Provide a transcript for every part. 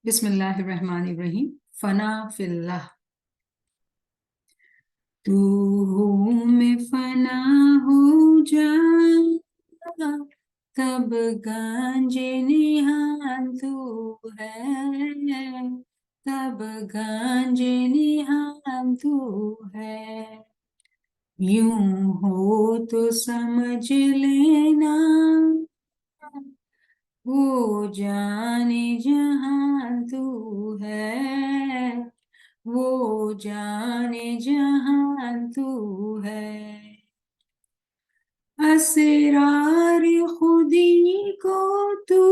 बिस्मिल्लाहिर्रहमानिर्रहीम। फना फिल्लाह। तू में फना हो जा, तब गंजे निहान तू है, तब गंजे निहान तू है। यूं हो तो समझ लेना, वो जाने जहां तू है, वो जाने जहां तू है। असरार खुदी को तू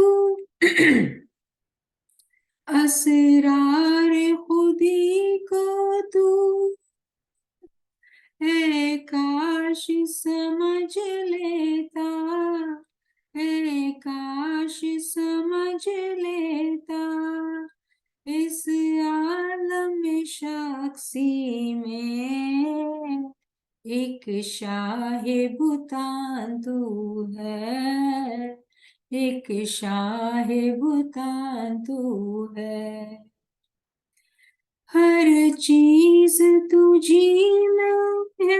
असरार खुदी को तू है काश समझ लेता, है काश समझ लेता। इस आलम शख्सी में एक शाहे बुतान तू है, एक शाहे बुतान तू है। हर चीज तुझी में है,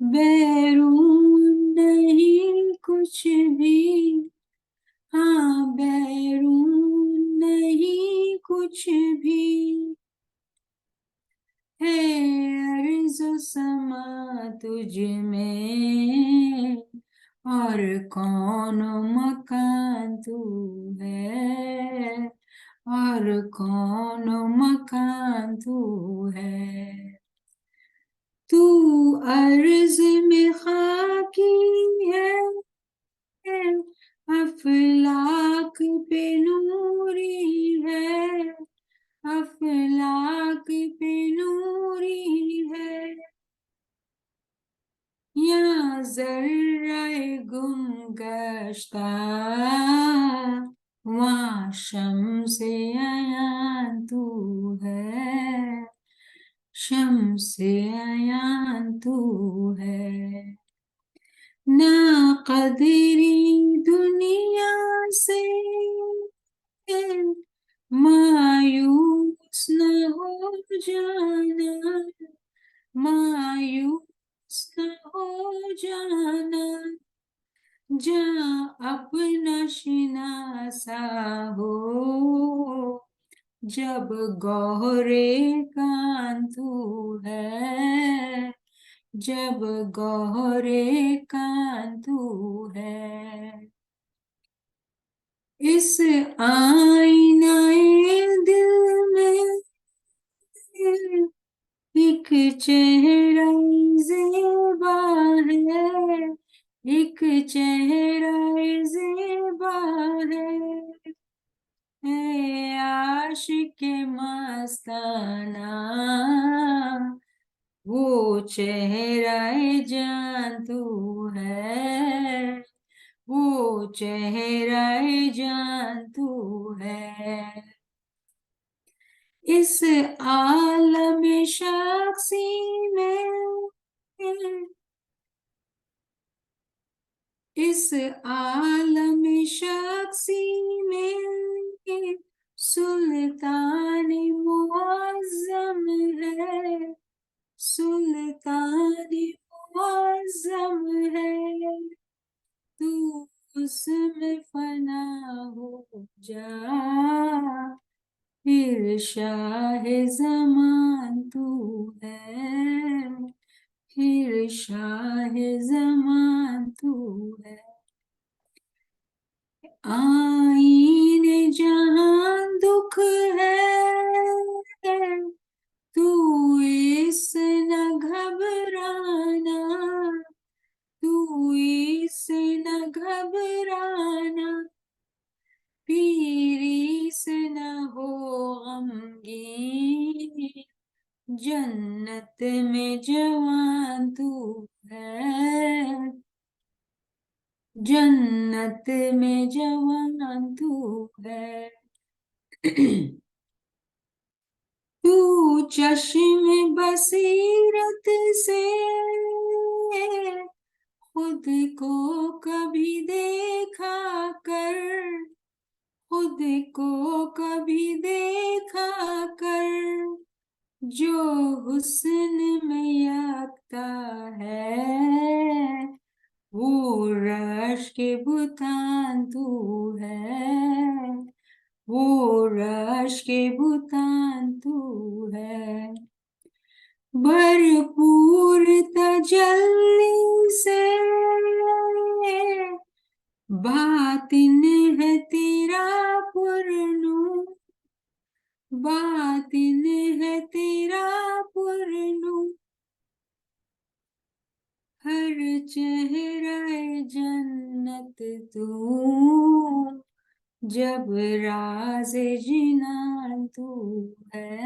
बैरून नहीं कुछ भी, हाँ बैरून नहीं कुछ भी। है अर्ज़ समा तुझ में, और कौन मकान तू है, और कौन मकान तू है। तू अर्ज़ में खाकी है, अफलाक पे नूरी है, अफलाक पे नूरी है। या ज़र्रे गुम गश्ता, वहाँ शम्से अयान तू है, शम्से अयान तू है। ना कदरी दुनिया से मायूस न हो जाना, मायूस न हो जाना। जहाँ अपना शिनासा हो, जब गौहरे कान तू है, जब गौहरे कान तू है। इस आईनाए दिल में एक चेहरा ज़ेबा है, एक चेहरा ज़ेबा है आशिक़ मस्ताना। वो चेहरा जान तू है, वो चेहरा जान तू है। इस आलम शख्सी में, इस आलम शख्सी में सुल्तान मुअज़्ज़म है, सुल्तान मुअज़्ज़म है। तू उसमें फना हो जा, फिर शाह ज़मान तू है, फिर शाह ज़मान तू है। आईने जहां दुख है, तू इस न घबराना, तू इस न घबराना। पीरी से न हो गमगीन, जन्नत में जवान तू है, जन्नत में जवान तू है। तू चश्मे बसीरत से खुद को कभी देखा कर, खुद को कभी देखा कर, जो हुस्न में याफ्ता है, वो रश के बुतान तू है, वो रश के बुतान तू है। भरपूर तजल्ली से बातिन है तेरा पुरनूर, बातिन है तेरा पुरनूर। हर चेहरे जन्नत तू, जब राज जिना तू है,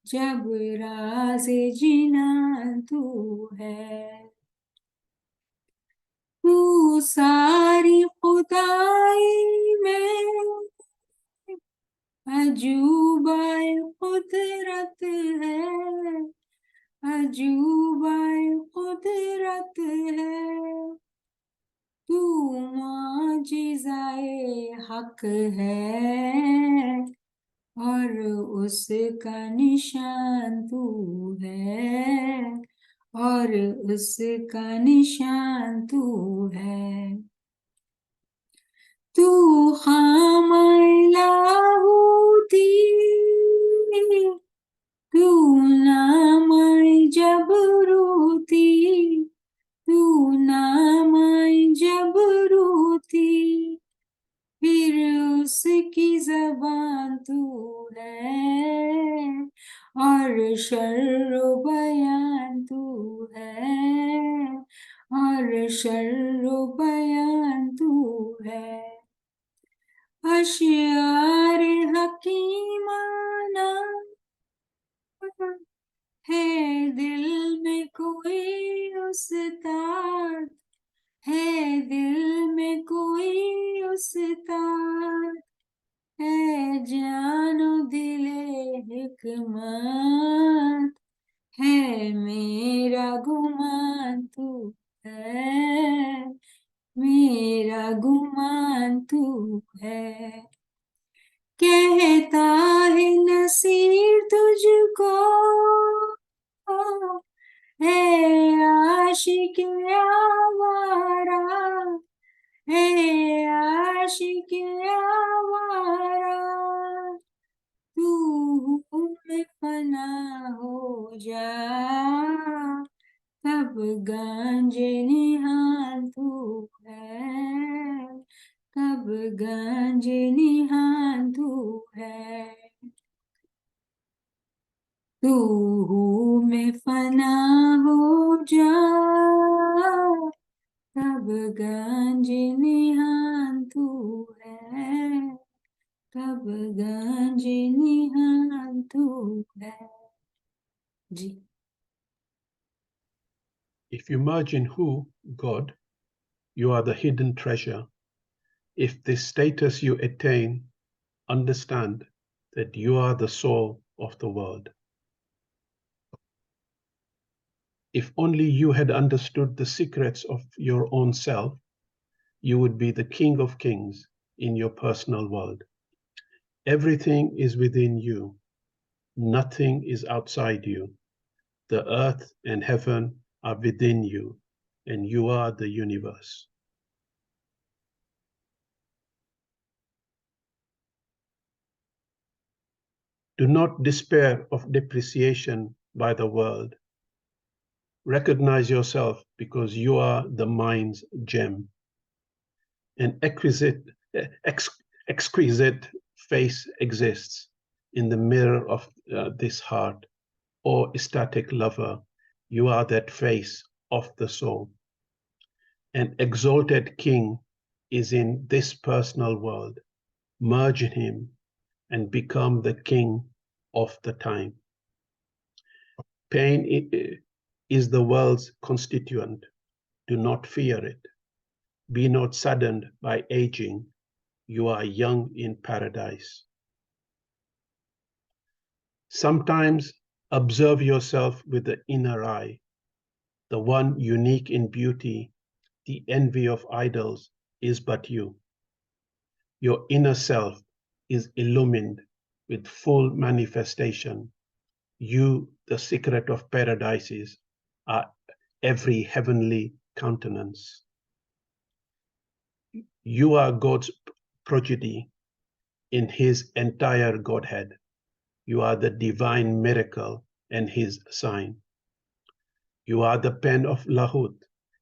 जब राज जिना तू है। तू सारी खुदाई में अजूबाए कुदरत है, अजूबाए कुदरत है। तू मौजिज़ाए हक है, और उसका निशान तू है, और उसका निशान तू है। तू खामलाहूती, तू नामाए जबरूती, तू नामाए जबरूती। फिर उसकी ज़बान तू है, और शर्रो बयान तू है, और शर्रो बयान तू है। अशआर हकीमाना है दिल में कोई उस्ताद, है दिल में कोई उस्ताद, है जानो दिले हिकमत, है मेरा गुमान तू है, मेरा गुमान तू है। कहता है नसीर तुझको, है आशिक आवारा, है आशिक आवारा। तू में फना हो जा, तब गांजे निहाल तू है, तब गांजे निहाल तू है। तू में फना हो जा, तब गांजे निहाल तू है, तब गांजे निहाल तू है। जी। If you merge in who, God, you are the hidden treasure. If this status you attain, understand that you are the soul of the world. If only you had understood the secrets of your own self, you would be the King of Kings in your personal world. Everything is within you. Nothing is outside you. The earth and heaven are within you, and you are the universe. Do not despair of depreciation by the world. Recognize yourself because you are the mind's gem. An exquisite face exists in the mirror of this heart. O ecstatic lover, you are that face of the soul. An exalted king is in this personal world. Merge in him and become the king of the time. Pain is the world's constituent. Do not fear it. Be not saddened by aging. You are young in paradise. Sometimes observe yourself with the inner eye, the one unique in beauty. The envy of idols is but you. your inner self is illumined with full manifestation. You, the secret of paradises, are every heavenly countenance. You are God's prodigy in his entire Godhead. You are the divine miracle and his sign. You are the pen of Lahut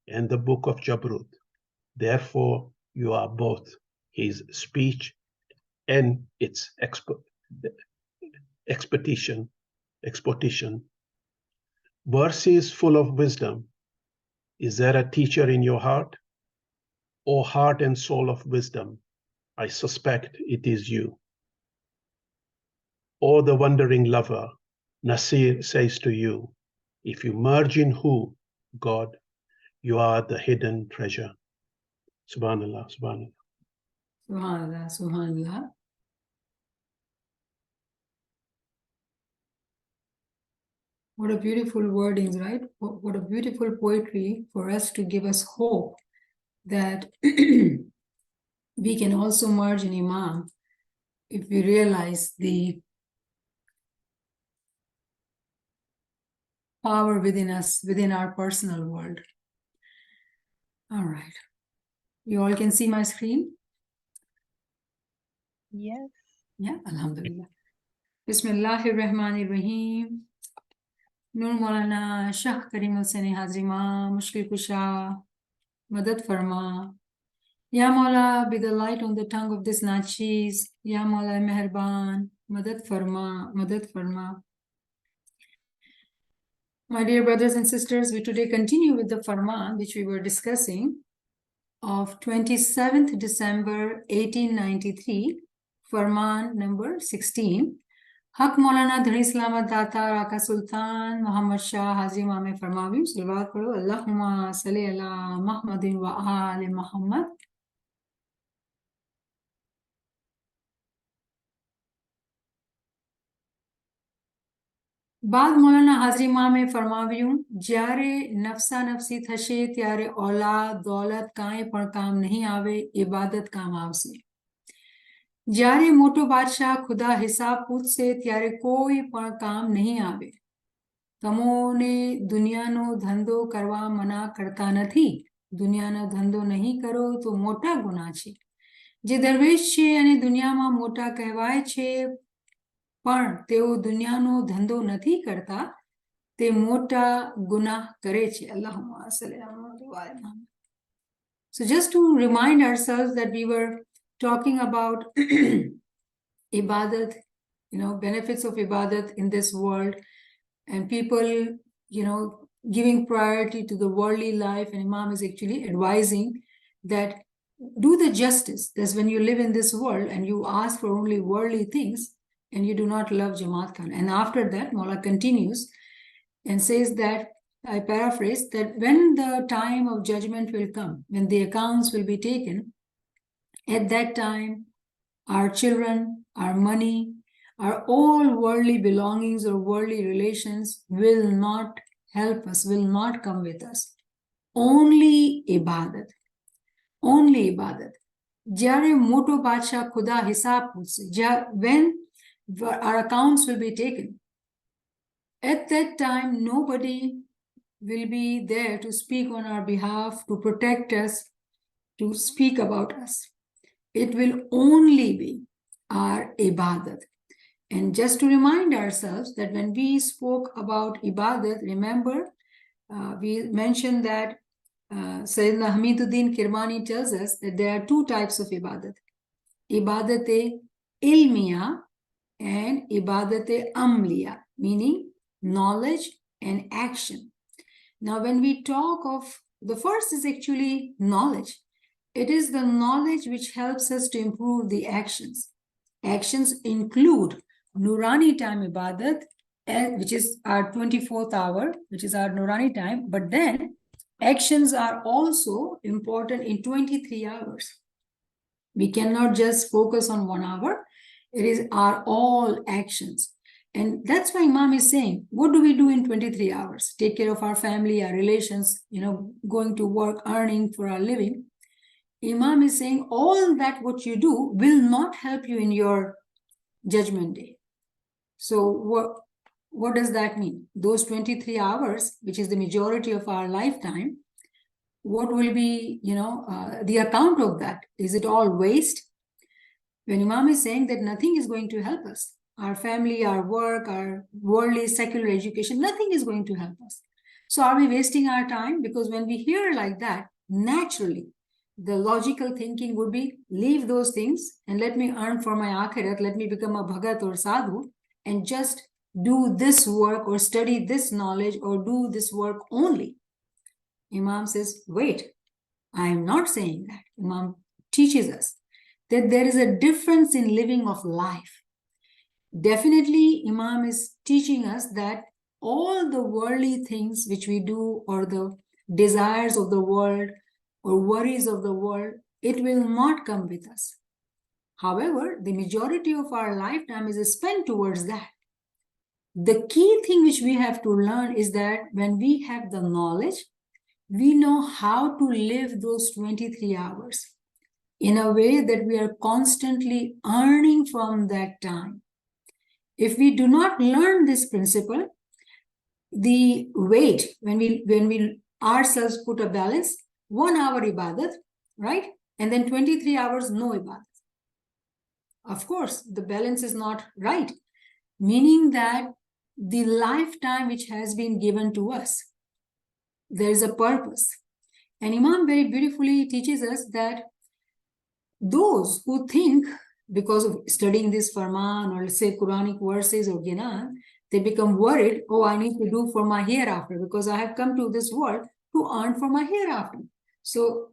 and the book of Jabrut. Therefore, you are both his speech and its exposition. Verses full of wisdom. Is there a teacher in your heart? O heart and soul of wisdom, I suspect it is you. O the wandering lover, Nasir says to you, if you merge in who, God, you are the hidden treasure. Subhanallah, subhanallah. Subhanallah, subhanallah. What a beautiful wordings, right? What a beautiful poetry for us to give us hope that we can also merge in Imam if we realize the power within us, within our personal world. All right. You all can see my screen? Yes. Yeah, alhamdulillah. Bismillahirrahmanirrahim. Nur Maulana Shah Karim Hussain Hazrima, Mushkil Kusha, Madad Farma. Ya Maula, be the light on the tongue of this Nachis. Ya Maula Meherban, Madad Farma, Madad Farma. My dear brothers and sisters, we today continue with the Farman which we were discussing of 27th December 1893, Farman number 16. Haq Maulana Dhani Islamat Data Raka Sultan Muhammad Shah Haji Imam-i Farmavi Salawat Paro Allahumma Salli ala Muhammadin wa Ali Muhammad. बाद मौलाना हाजरी इमाम फरमाव्यूं જ્યારે નફસા નફસી થશે ત્યારે औलाद દौલત કાંઈ પણ કામ નહીં આવે ઇબાદત કામ આવશે જ્યારે મોટો બાદશાહ ખુદા હિસાબ પૂછશે ત્યારે કોઈ પણ કામ નહીં આવે તમોને દુનિયાનો ધંધો કરવા મના કરતા નથી દુનિયાનો ધંધો નહીં કરો તો મોટા ગુનાહ છે જે દરવેશ છે અને દુનિયામાં મોટા કહેવાય છે પણ તેઓ દુનિયાનો ધંધો નથી કરતા તે મોટા ગુનાહ કરે છે Allahumma salli ala Muhammad. So just to remind ourselves that we were talking about ibadat, benefits of ibadat in this world and people, giving priority to the worldly life, and Imam is actually advising that do the justice. That's when you live in this world and you ask for only worldly things and you do not love Jama'at Khan. And after that, Maula continues and says that, I paraphrase, that when the time of judgment will come, when the accounts will be taken, at that time, our children, our money, our all worldly belongings or worldly relations will not help us, will not come with us. Only ibadat. Only ibadat. Jare moto badsha khuda hisab putse. When our accounts will be taken, at that time, nobody will be there to speak on our behalf, to protect us, to speak about us. It will only be our ibadat. And just to remind ourselves that when we spoke about ibadat, remember, we mentioned that Sayyidina Hamiduddin Kirmani tells us that there are two types of ibadat. Ibadat-e-ilmiya and ibadat-e-amliya, meaning knowledge and action. Now, when we talk of, the first is actually knowledge. It is the knowledge which helps us to improve the actions. Actions include Nurani time ibadat, which is our 24th hour, which is our Nurani time, but then actions are also important in 23 hours. We cannot just focus on 1 hour. It is our all actions. And that's why Imam is saying, what do we do in 23 hours? Take care of our family, our relations, going to work, earning for our living. Imam is saying all that what you do will not help you in your judgment day. So what does that mean? Those 23 hours, which is the majority of our lifetime, what will be, the account of that? Is it all waste? When Imam is saying that nothing is going to help us, our family, our work, our worldly secular education, nothing is going to help us. So are we wasting our time? Because when we hear like that, naturally, the logical thinking would be, leave those things and let me earn for my akhirat, let me become a bhagat or sadhu and just do this work or study this knowledge or do this work only. Imam says, wait, I am not saying that. Imam teaches us that there is a difference in living of life. Definitely, Imam is teaching us that all the worldly things which we do or the desires of the world or worries of the world, it will not come with us. However, the majority of our lifetime is spent towards that. The key thing which we have to learn is that when we have the knowledge, we know how to live those 23 hours in a way that we are constantly earning from that time. If we do not learn this principle, the weight, when we ourselves put a balance, 1 hour ibadat, right? And then 23 hours no ibadat. Of course, the balance is not right, meaning that the lifetime which has been given to us, there is a purpose. And Imam very beautifully teaches us that those who think, because of studying this Farman or let's say Quranic verses or Gyanan, they become worried, oh, I need to do for my hereafter because I have come to this world to earn for my hereafter. So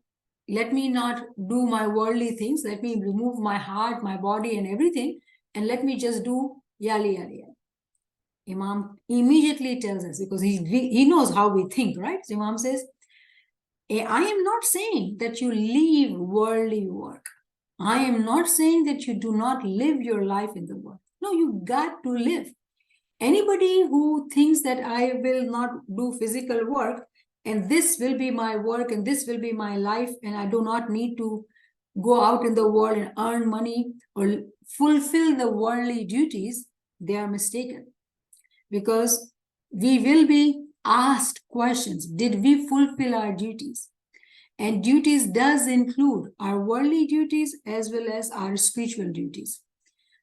let me not do my worldly things. Let me remove my heart, my body and everything. And let me just do yali yali. Imam immediately tells us, because he knows how we think, right? So Imam says, I am not saying that you leave worldly work. I am not saying that you do not live your life in the world. No, you got to live. Anybody who thinks that I will not do physical work and this will be my work and this will be my life and I do not need to go out in the world and earn money or fulfill the worldly duties, they are mistaken. Because we will be asked questions. Did we fulfill our duties? And duties does include our worldly duties as well as our spiritual duties.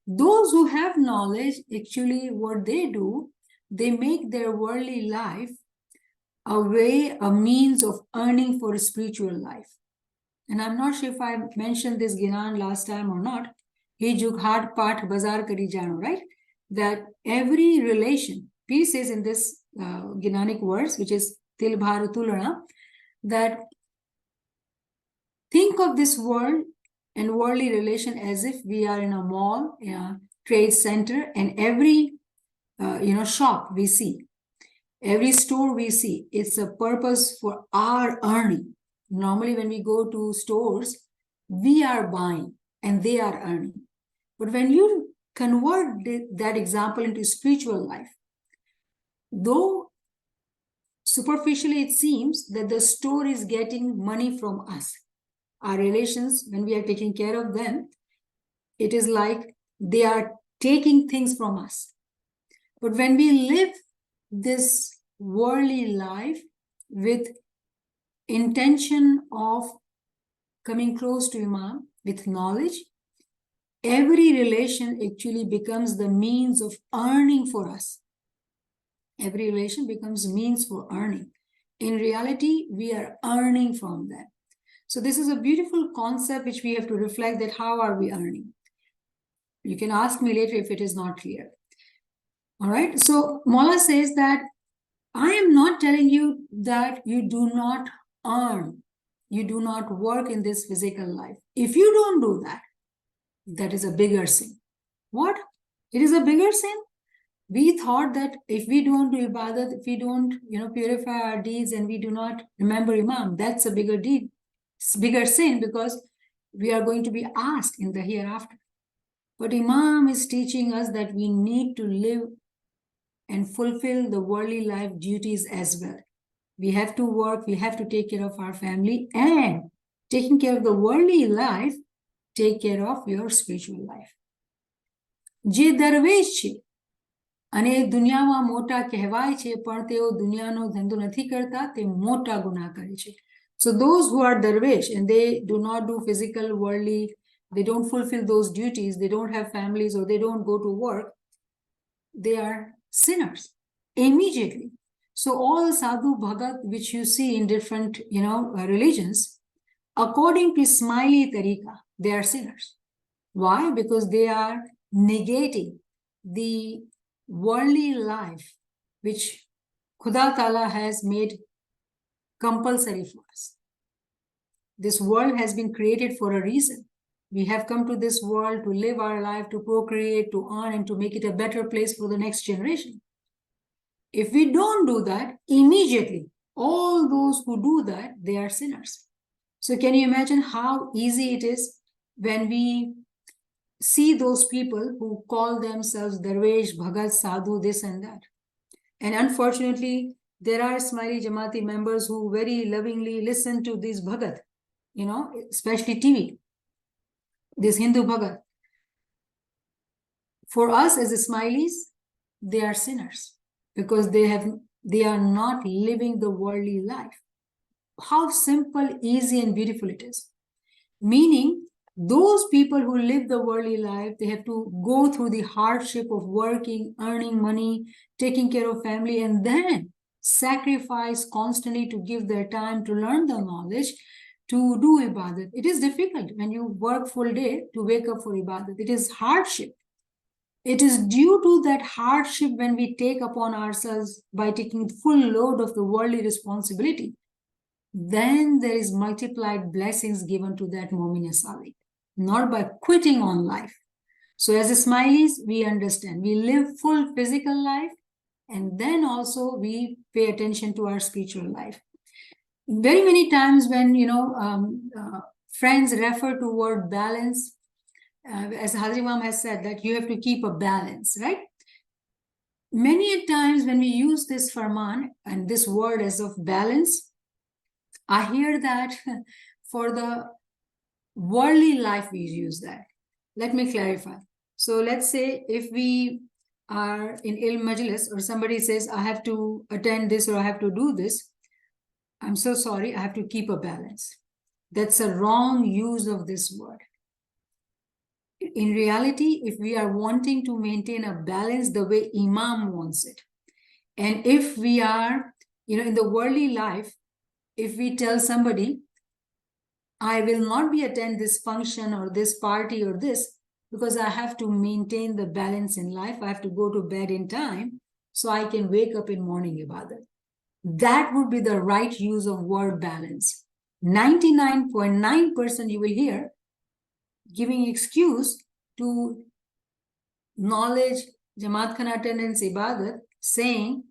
Those who have knowledge, actually what they do, they make their worldly life a way, a means of earning for a spiritual life. And I'm not sure if I mentioned this Gyanan last time or not. He jughat path bazar kari jano, right? That every relation, Pir says in this Gyananic verse, which is Til Bhar Tulana, that think of this world and worldly relation as if we are in a mall, a trade center, and every shop we see, every store we see, it's a purpose for our earning. Normally, when we go to stores, we are buying and they are earning. But when you convert that example into spiritual life, though superficially it seems that the store is getting money from us, our relations, when we are taking care of them, it is like they are taking things from us. But when we live this worldly life with intention of coming close to Imam with knowledge, every relation actually becomes the means of earning for us. Every relation becomes means for earning. In reality, we are earning from them. So this is a beautiful concept which we have to reflect, that how are we earning? You can ask me later if it is not clear. All right. So Mola says that I am not telling you that you do not earn, you do not work in this physical life. If you don't do that, that is a bigger sin. What? It is a bigger sin? We thought that if we don't do ibadat, if we don't, purify our deeds and we do not remember Imam, that's a bigger deed. It's bigger sin because we are going to be asked in the hereafter. But Imam is teaching us that we need to live and fulfill the worldly life duties as well. We have to work, we have to take care of our family, and taking care of the worldly life, take care of your spiritual life. જે દરવેશ છે અને દુનિયામાં મોટા કહેવાય છે, પણ તેઓ દુનિયાનો ધંધો નથી કરતા, તે મોટા ગુનાહ કરે છે. So those who are darvish and they do not do physical, worldly, they don't fulfill those duties, they don't have families or they don't go to work, they are sinners immediately. So all sadhu bhagat which you see in different, religions, according to Ismaili tariqa, they are sinners. Why? Because they are negating the worldly life which Khuda Ta'ala has made compulsory for us. This world has been created for a reason. We have come to this world to live our life, to procreate, to earn, and to make it a better place for the next generation. If we don't do that, immediately, all those who do that, they are sinners. So can you imagine how easy it is when we see those people who call themselves Darvesh, Bhagat, Sadhu, this and that. And unfortunately, there are Ismaili Jama'ati members who very lovingly listen to this Bhagat, especially TV, this Hindu Bhagat. For us as Ismailis, they are sinners because they are not living the worldly life. How simple, easy, and beautiful it is. Meaning, those people who live the worldly life, they have to go through the hardship of working, earning money, taking care of family, and then sacrifice constantly to give their time to learn the knowledge, to do ibadat. It is difficult when you work full day to wake up for ibadat. It is hardship. It is due to that hardship when we take upon ourselves by taking full load of the worldly responsibility, then there is multiplied blessings given to that Mu'min Sali, not by quitting on life. So as Ismailis, we understand, we live full physical life, and then also we pay attention to our spiritual life. Very many times when, friends refer to word balance, as Hazrat Imam has said, that you have to keep a balance, right? Many times when we use this farman and this word as of balance, I hear that for the worldly life we use that. Let me clarify. So let's say if we are in Il Majlis or somebody says, I have to attend this or I have to do this, I'm so sorry, I have to keep a balance. That's a wrong use of this word. In reality, if we are wanting to maintain a balance the way Imam wants it, and if we are, in the worldly life, if we tell somebody, I will not be attend this function or this party or this, because I have to maintain the balance in life, I have to go to bed in time, so I can wake up in morning ibadat. That would be the right use of word balance. 99.9% you will hear giving excuse to knowledge, Jamaat Khan attendance, ibadat, saying,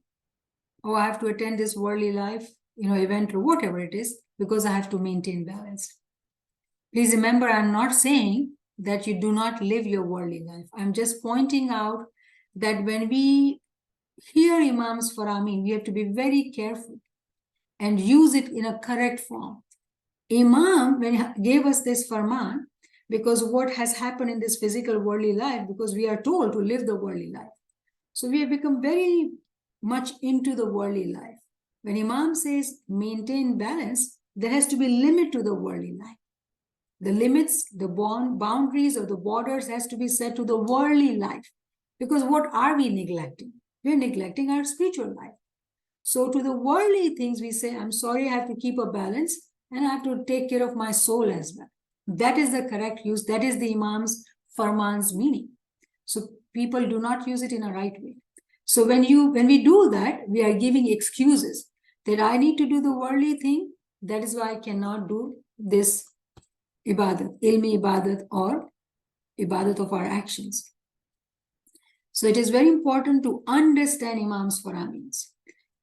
oh, I have to attend this worldly life, event or whatever it is, because I have to maintain balance. Please remember, I'm not saying that you do not live your worldly life. I'm just pointing out that when we hear Imam's Farami, we have to be very careful and use it in a correct form. Imam, when he gave us this Farman, because what has happened in this physical worldly life, because we are told to live the worldly life. So we have become very much into the worldly life. When Imam says maintain balance, there has to be limit to the worldly life. The limits, the boundaries or the borders has to be set to the worldly life. Because what are we neglecting? We're neglecting our spiritual life. So to the worldly things we say, I'm sorry, I have to keep a balance and I have to take care of my soul as well. That is the correct use. That is the Imam's Farman's meaning. So people do not use it in a right way. So when we do that, we are giving excuses that I need to do the worldly thing. That is why I cannot do this ibadat, ilmi ibadat or ibadat of our actions. So it is very important to understand Imam's Faramins.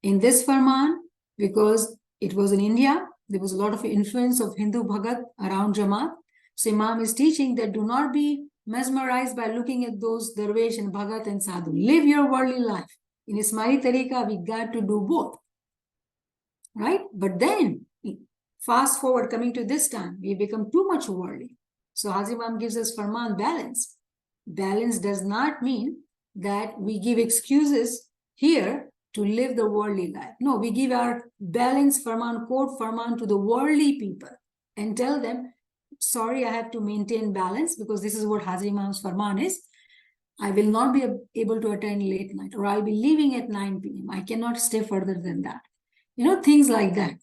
In this Farman, because it was in India, there was a lot of influence of Hindu Bhagat around Jama'at. So Imam is teaching that do not be mesmerized by looking at those Darvesh and Bhagat and Sadhu. Live your worldly life. In Ismaili Tariqa, we got to do both. Right? But then, Fast forward, coming to this time, we become too much worldly. So Hazrat Imam gives us Farman, balance. Balance does not mean that we give excuses here to live the worldly life. No, we give our balance Farman, quote Farman to the worldly people and tell them, sorry, I have to maintain balance because this is what Hazrat Imam's Farman is. I will not be able to attend late night, or I'll be leaving at 9 p.m. I cannot stay further than that. Things like that.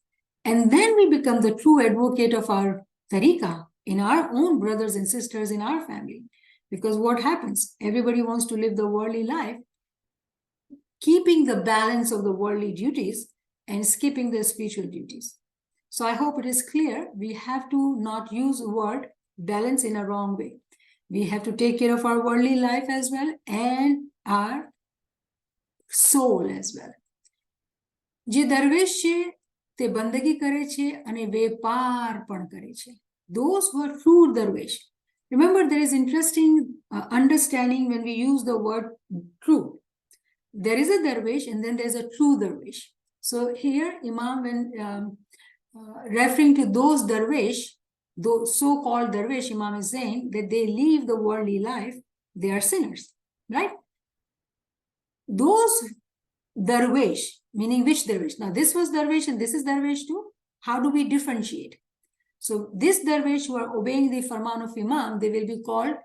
And then we become the true advocate of our tariqah in our own brothers and sisters in our family. Because what happens? Everybody wants to live the worldly life, keeping the balance of the worldly duties and skipping the spiritual duties. So I hope it is clear. We have to not use the word balance in a wrong way. We have to take care of our worldly life as well and our soul as well. જે દરવેશ છે તે બંદગી કરે છે અને વેપાર પણ કરે છે. Those who are true darwish. Remember, there is interesting understanding when we use the word true. There is a darwish and then there's a true darwish. So here Imam, when referring to those darwish, those so-called darwish, Imam is saying that they leave the worldly life, they are sinners, right? Those darwish, meaning which darwish? Now this was darwish and this is darwish too. How do we differentiate? So this darwish who are obeying the Farman of Imam, they will be called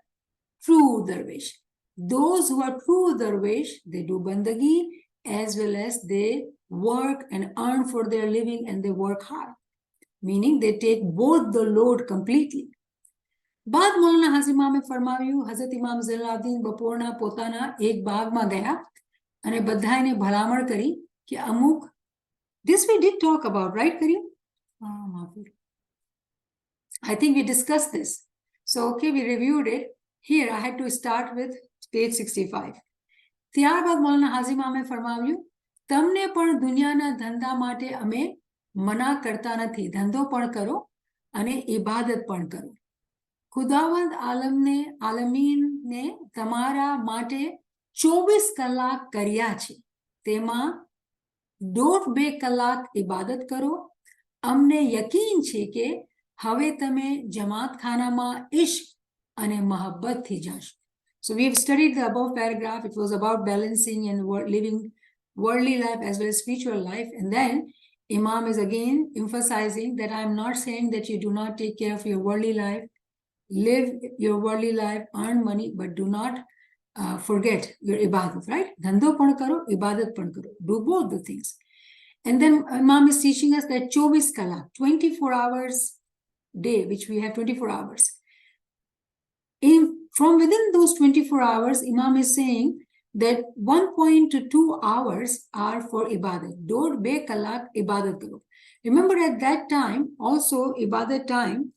true darwish. Those who are true darwish, they do bandagi as well as they work and earn for their living and they work hard. Meaning they take both the load completely. बाद मौलाना हाजिर इमामे फरमाव्યું, હઝરત ઇમામ ઝૈનુલાબ્દીન બપોરના પોતાના એક બાગમાં ગયા અને બધાને ભલામણ કરી કે અમુક, this we did talk about, right Karim? I think we discussed this. So okay, we reviewed it. Here I had to start with page 65. ત્યારબાદ મૌલાના હાજીર ઇમામે ફરમાવ્યું, તમને પણ દુનિયાના ધંધા માટે અમે મના કરતા નથી. ધંધો પણ કરો અને ઇબાદત પણ કરો. ખુદાવંદ આલમીને તમારા માટે 24 કલાક કર્યા છે. તેમાં 1.5-2 કલાક ઇબાદત કરો. અમને યકીન છે કે હવે તમે જમાતખાનામાં ઇશ્ક અને મહબ્બતથી જાશો. So we've studied the above paragraph. It was about balancing and living worldly life as well as spiritual life. And then Imam is again emphasizing that I'm not saying that you do not take care of your worldly life, live your worldly life, earn money, but do not forget your ibadat, right? Dhandho pan karo, ibadat pan karo. Do both the things. And then Imam is teaching us that 24 kalak, 24 hours day, which we have 24 hours. From within those 24 hours, Imam is saying that 1.2 hours are for ibadat. 2 kalak ibadat karo. Remember at that time, also ibadat time,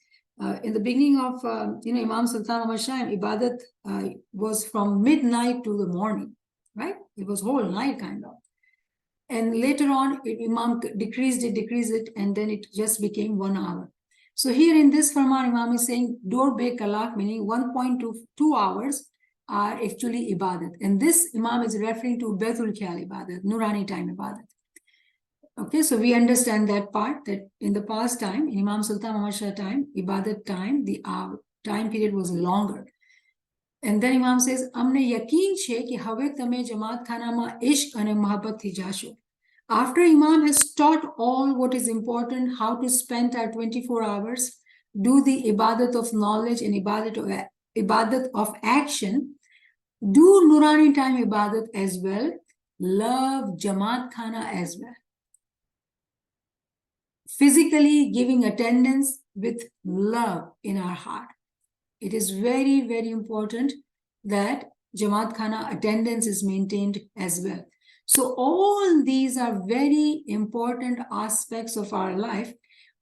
in the beginning of Imam Sultan Ahmad Shah, ibadat was from midnight to the morning, right? It was whole night kind of. And later on, Imam decreased it, and then it just became 1 hour. So here in this Farman, Imam is saying, 2 kalak, meaning 1.2 hours are actually ibadat. And this Imam is referring to Baitul Khayal ibadat, Nurani time ibadat. Okay, so we understand that part, that in the past time, in Imam Sultan Ahmad Shah time, ibadat time, the time period was longer. And then Imam says, Amne yakin che ki have tame Jamaat Khanama ishq ane mohabbat thi jasho. After Imam has taught all what is important, how to spend our 24 hours, do the ibadat of knowledge and ibadat of action, do Nurani time ibadat as well, love Jamaat Khana as well. Physically giving attendance with love in our heart. It is very, very important that Jamaat Khana attendance is maintained as well. So all these are very important aspects of our life.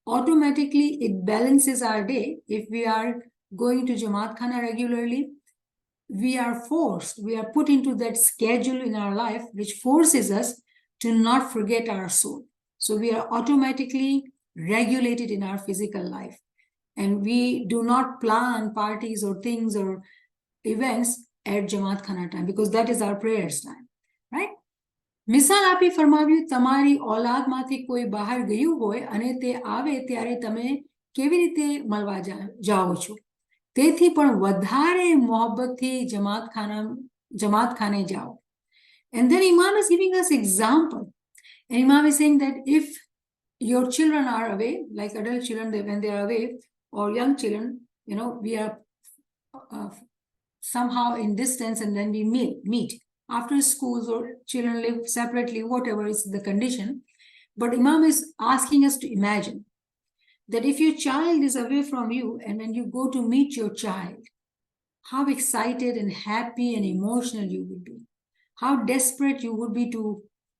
Automatically, it balances our day. If we are going to Jamaat Khana regularly, we are put into that schedule in our life, which forces us to not forget our soul. So we are automatically regulated in our physical life. And we do not plan parties or things or events at Jamaat Khana time, because that is our prayers time, right? મિસાલ આપી ફરમાવ્યું, તમારી ઓલાદમાંથી કોઈ બહાર ગયું હોય અને તે આવે ત્યારે તમે કેવી રીતે મળવા જાઓ છો. તેથી પણ વધારે મોહબ્બતથી જમાતખાને જાઓ. And then Imam is giving us example. And Imam is saying that if your children are away, like adult children, when they are away, or young children, we are somehow in distance, and then we meet after schools, or children live separately, whatever is the condition. But Imam is asking us to imagine that if your child is away from you, and when you go to meet your child, how excited and happy and emotional you would be. How desperate you would be to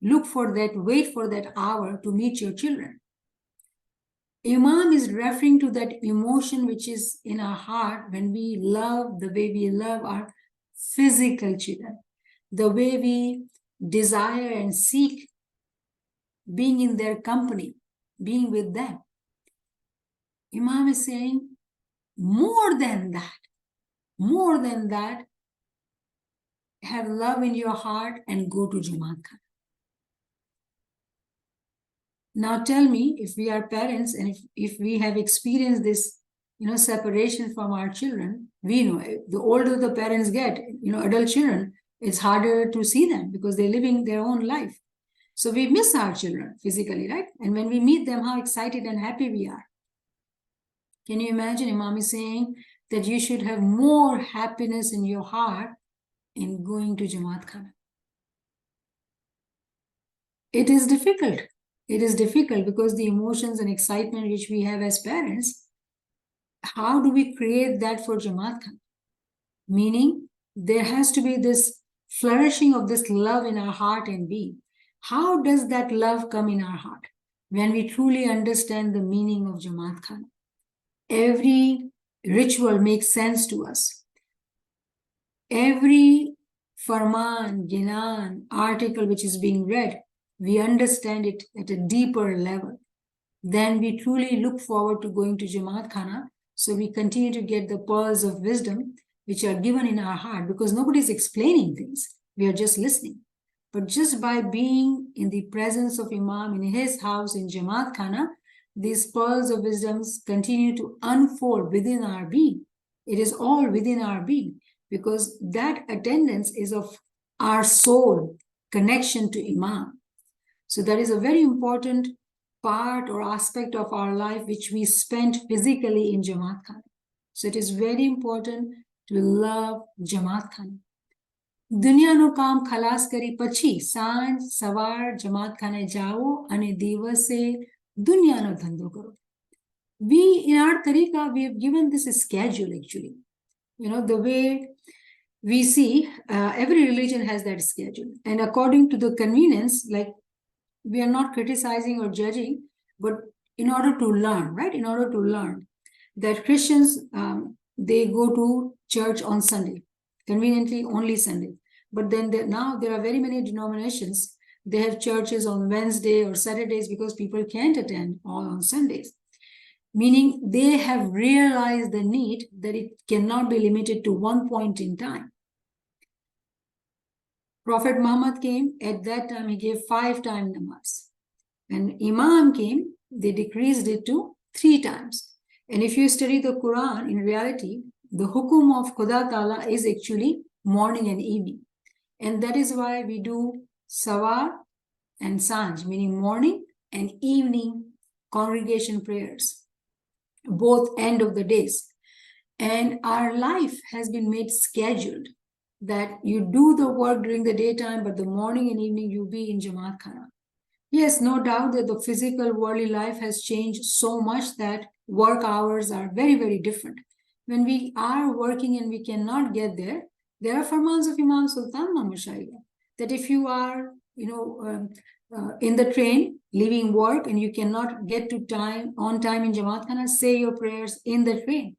wait for that hour to meet your children. Imam is referring to that emotion which is in our heart when we love the way we love our physical children, the way we desire and seek being in their company, being with them. Imam is saying, more than that, have love in your heart and go to Jama'at Khana. Now tell me, if we are parents and if we have experienced this, separation from our children, we know the older the parents get, adult children, it's harder to see them because they're living their own life. So we miss our children physically, right? And when we meet them, how excited and happy we are. Can you imagine? Imam is saying that you should have more happiness in your heart in going to Jama'at Khana. It is difficult. It is difficult because the emotions and excitement which we have as parents, how do we create that for Jama'at Khana? Meaning, there has to be this flourishing of this love in our heart and being. How does that love come in our heart? When we truly understand the meaning of Jama'at Khana. Every ritual makes sense to us. Every farman, ginan, article which is being read, we understand it at a deeper level. Then we truly look forward to going to Jama'at Khana, so we continue to get the pearls of wisdom which are given in our heart, because nobody is explaining things. We are just listening. But just by being in the presence of Imam in his house in Jama'at Khana, these pearls of wisdoms continue to unfold within our being. It is all within our being, because that attendance is of our soul connection to Imam. So that is a very important part or aspect of our life which we spent physically in Jama'at Khana. So it is very important to love Jama'at Khana. દુનિયાનું કામ ખલાસ કરી પછી સાંજ સવાર જમાત ખાને જાઓ અને દિવસે દુનિયાનો ધંધો કરો. We, in our tariqa, we have given this a schedule actually. The way we see, every religion has that schedule. And according to the convenience, like, we are not criticizing or judging, but in order to learn, right? In order to learn that Christians, they go to church on Sunday, conveniently only Sunday. But then now there are very many denominations. They have churches on Wednesday or Saturdays because people can't attend all on Sundays. Meaning they have realized the need that it cannot be limited to one point in time. Prophet Muhammad came, at that time he gave 5 times namaz. When Imam came, they decreased it to 3 times. And if you study the Quran, in reality, the hukum of Khuda Ta'ala is actually morning and evening. And that is why we do Sawar and Sanj, meaning morning and evening congregation prayers, both end of the days. And our life has been made scheduled that you do the work during the daytime, but the morning and evening you be in Jama'at Khana. Yes, no doubt that the physical worldly life has changed so much that work hours are very, very different. When we are working and we cannot get there, there are farmans of Imam Sultan that if you are, in the train, leaving work, and you cannot get to on time in Jama'at Khana, say your prayers in the train.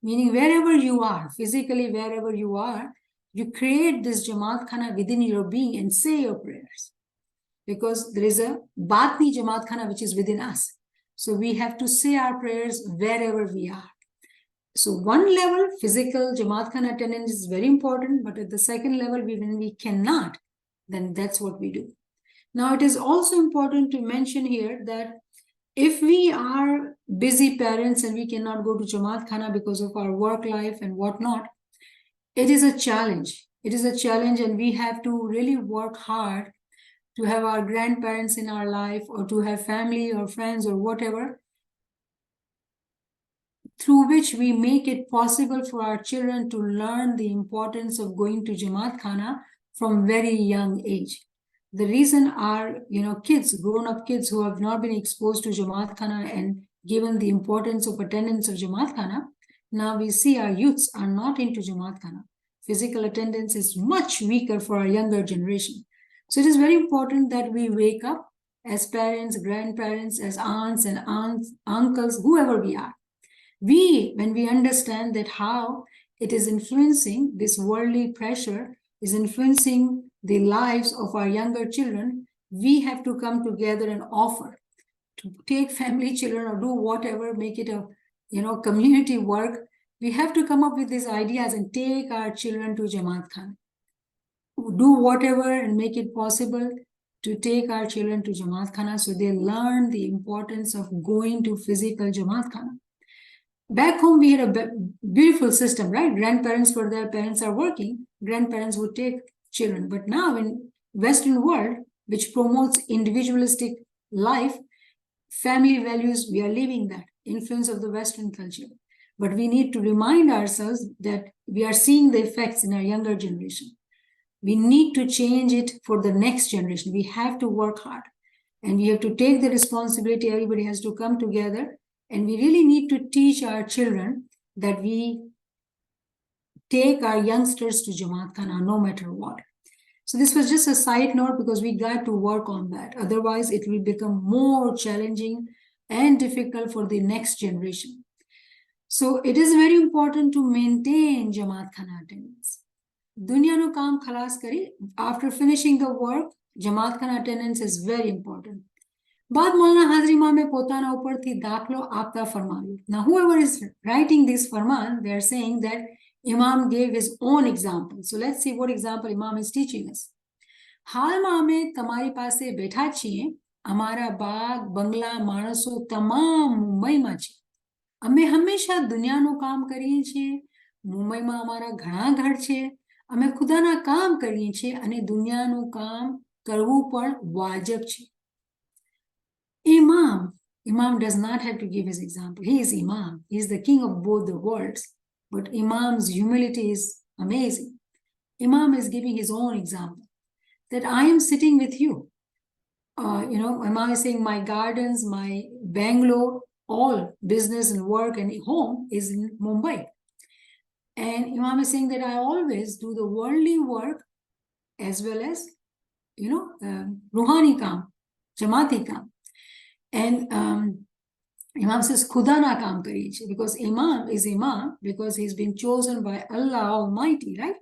Meaning wherever you are, physically wherever you are, you create this Jama'at Khana within your being and say your prayers. Because there is a Batni Jama'at Khana which is within us. So we have to say our prayers wherever we are. So one level, physical Jama'at Khana attendance is very important, but at the second level, when we cannot, then that's what we do. Now, it is also important to mention here that if we are busy parents and we cannot go to Jamaat Khana because of our work life and whatnot, it is a challenge. It is a challenge, and we have to really work hard to have our grandparents in our life, or to have family or friends or whatever, through which we make it possible for our children to learn the importance of going to Jamaat Khana from very young age. The reason our kids, grown-up kids who have not been exposed to Jamaat Khana and given the importance of attendance of Jamaat Khana, now we see our youths are not into Jamaat Khana. Physical attendance is much weaker for our younger generation. So it is very important that we wake up as parents, grandparents, as aunts, uncles, whoever we are. When we understand that how it is influencing, this worldly pressure is influencing the lives of our younger children, we have to come together and offer to take family children or do whatever, make it a community work. We have to come up with these ideas and take our children to Jamaat Khana. Do whatever and make it possible to take our children to Jamaat Khana so they learn the importance of going to physical Jamaat Khana. Back home, we had a beautiful system, right? Grandparents, for their parents are working, grandparents would take children. But now in Western world, which promotes individualistic life, family values, we are leaving that influence of the Western culture. But we need to remind ourselves that we are seeing the effects in our younger generation. We need to change it for the next generation. We have to work hard and we have to take the responsibility. Everybody has to come together, and we really need to teach our children that we take our youngsters to Jamaat Khana no matter what. So this was just a side note because we got to work on that. Otherwise, it will become more challenging and difficult for the next generation. So it is very important to maintain Jamaat Khana attendance. Dunya no kaam khalas kari. After finishing the work, Jamaat Khana attendance is very important. Baad Maulana Hazri Imam potana uparthi dakhlo aapta farmayo. Now, whoever is writing this farman, they are saying that Imam gave his own example. So let's see what example Imam is teaching us. હાલમાં અમે તમારી પાસે બેઠા છીએ. અમારા બાગ, બંગલા, માણસો તમામ મુંબઈમાં છે. અમે હંમેશા દુનિયાનું કામ કરીએ છીએ. મુંબઈમાં અમારા ઘણા ઘર છે. અમે ખુદાના કામ કરીએ છીએ અને દુનિયાનું કામ કરવું પણ વાજબ છે. Imam does not have to give his example. He is Imam. He is the king of both the worlds. But Imam's humility is amazing. Imam is giving his own example. That I am sitting with you. Imam is saying my gardens, my Bangalore, all business and work and home is in Mumbai. And Imam is saying that I always do the worldly work as well as, Ruhani Kam, Jamati Kam. And Imam says, Khuda na kaam kariye che, because Imam is Imam because he's been chosen by Allah Almighty, right?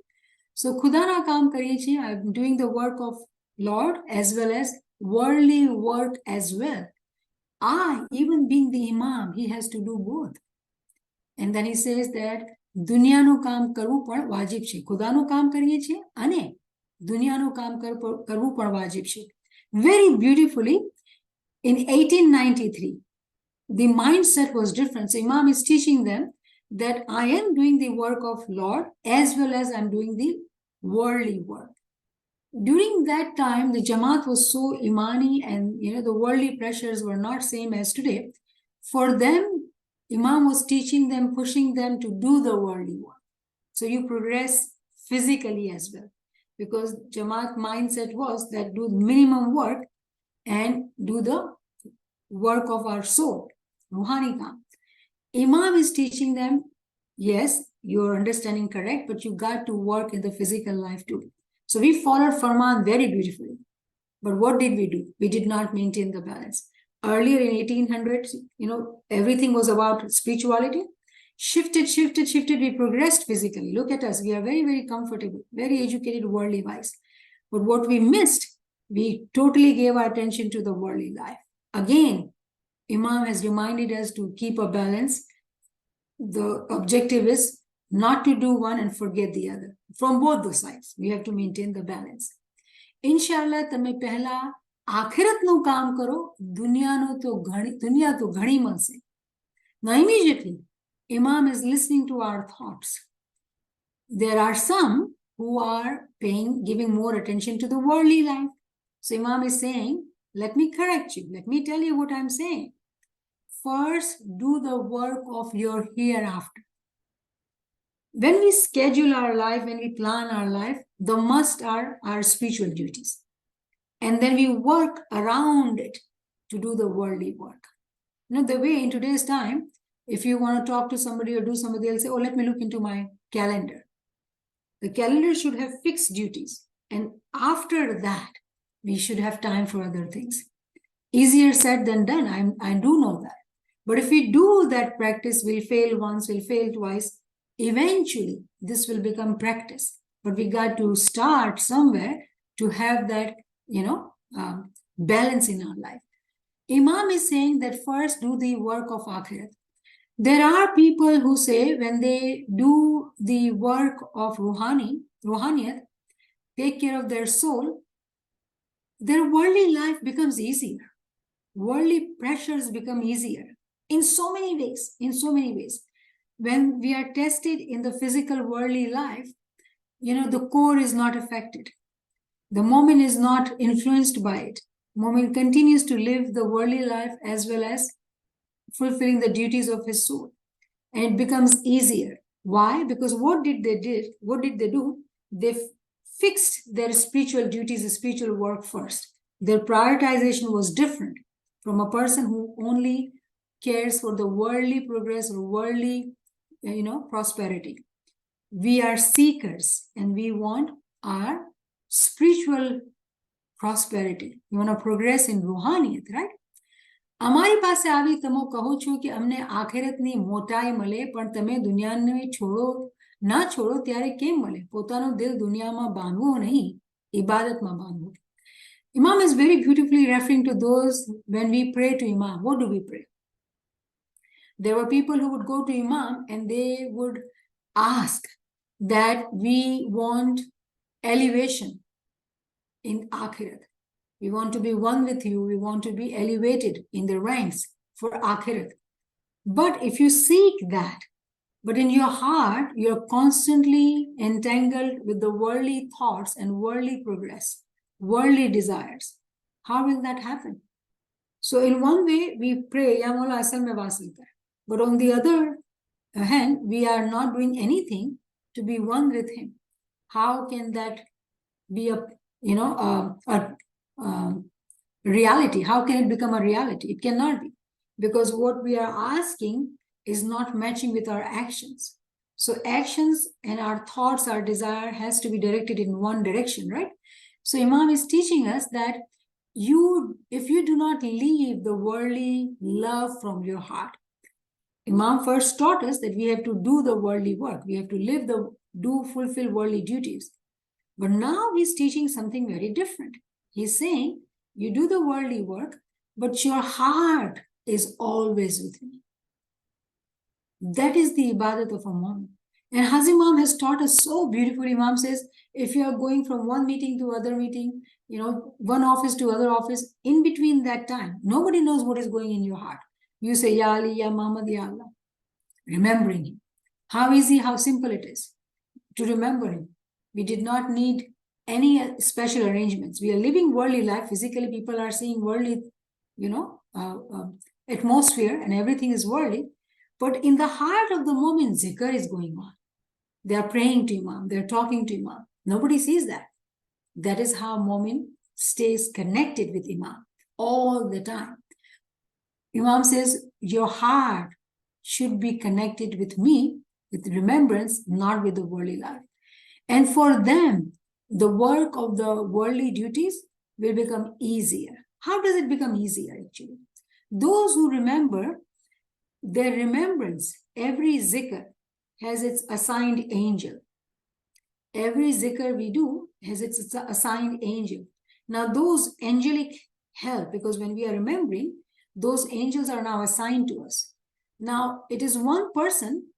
So Khuda na kaam kariye che, I'm doing the work of Lord as well as worldly work as well. Even being the Imam, he has to do both. And then he says that દુનિયાનું કામ કરવું પણ વાજિબ છે. ખુદાનું કામ કરીએ છીએ અને દુનિયાનું કામ કરવું પણ વાજિબ છે. Very beautifully, in 1893, the mindset was different. So Imam is teaching them that I am doing the work of Lord as well as I'm doing the worldly work. During that time, the Jamaat was so imani and the worldly pressures were not same as today. For them, Imam was teaching them, pushing them to do the worldly work. So you progress physically as well. Because Jamaat mindset was that do minimum work and do the work of our soul, Ruhani Kam. Imam is teaching them, yes, you're understanding correct, but you got to work in the physical life too. So we followed Farman very beautifully. But what did we do? We did not maintain the balance. Earlier in 1800s, everything was about spirituality. Shifted, we progressed physically. Look at us. We are very, very comfortable, very educated worldly wise. But what we missed, we totally gave our attention to the worldly life. Again, Imam has reminded us to keep a balance. The objective is not to do one and forget the other. From both the sides, we have to maintain the balance. Inshallah, તમે પહેલા આખિરતનું કામ કરો, દુનિયા તો ઘણી મળશે. Now immediately, Imam is listening to our thoughts. There are some who are giving more attention to the worldly life. So Imam is saying, let me correct you. Let me tell you what I'm saying. First, do the work of your hereafter. When we schedule our life, when we plan our life, the must are our spiritual duties. And then we work around it to do the worldly work. You know, the way in today's time, if you want to talk to somebody or do somebody, they'll say, oh, let me look into my calendar. The calendar should have fixed duties. And after that, we should have time for other things. Easier said than done. I do know that. But if we do that practice, we'll fail once, we'll fail twice. Eventually, this will become practice. But we got to start somewhere to have that, balance in our life. Imam is saying that first do the work of akhirat. There are people who say when they do the work of ruhaniyat, take care of their soul, their worldly life becomes easier. Worldly pressures become easier in so many ways. When we are tested in the physical worldly life, the core is not affected. The moment is not influenced by it. Moment continues to live the worldly life as well as fulfilling the duties of his soul. And it becomes easier. Why? Because what did they do? They fixed their spiritual duties, spiritual work first. Their prioritization was different from a person who only cares for the worldly progress or worldly, prosperity. We are seekers and we want our spiritual prosperity. We want to progress in ruhaniyat, right? અમારી પાસે આવી તમે કહો છો કે અમને આખિરતની મોટાઈ મળે પણ તમે દુનિયાને ના છોડો ત્યારે કેમ મળે? પોતાનું દિલ દુનિયામાં બાંધવું નહીં, ઇબાદતમાં બાંધવું. Imam is very beautifully referring to those when we pray to Imam. What do we pray? There were people who would go to Imam and they would ask that we want elevation in akhirat. We want to be one with you. We want to be elevated in the ranks for akhirat. But if you seek that, but in your heart, you're constantly entangled with the worldly thoughts and worldly progress, worldly desires, how will that happen? So in one way, we pray, Ya Mola asal mein wasil kar. But on the other hand, we are not doing anything to be one with him. How can that be a reality? How can it become a reality? It cannot be, because what we are asking is not matching with our actions. So actions and our thoughts, our desire has to be directed in one direction, right? So Imam is teaching us that if you do not leave the worldly love from your heart, Imam first taught us that we have to do the worldly work. We have to fulfill worldly duties. But now he's teaching something very different. He's saying, you do the worldly work, but your heart is always with me. That is the ibadat of a moment. And Hazimam has taught us so beautifully. Imam says, if you are going from one meeting to other meeting, one office to other office, in between that time, nobody knows what is going in your heart. You say, Ya Ali, Ya Muhammad, Ya Allah. Remembering him. How easy, how simple it is to remember him. We did not need any special arrangements. We are living worldly life. Physically, people are seeing worldly, atmosphere and everything is worldly. But in the heart of the moment, zikr is going on. They are praying to Imam. They're talking to Imam. Nobody sees that. That is how Mu'min stays connected with Imam all the time. Imam says, your heart should be connected with me, with remembrance, not with the worldly life. And for them, the work of the worldly duties will become easier. How does it become easier, actually? Those who remember, their remembrance, every zikr has its assigned angel. Every zikr we do has its assigned angel. Now, those angelic help, because when we are remembering, those angels are now assigned to us. Now, it is one person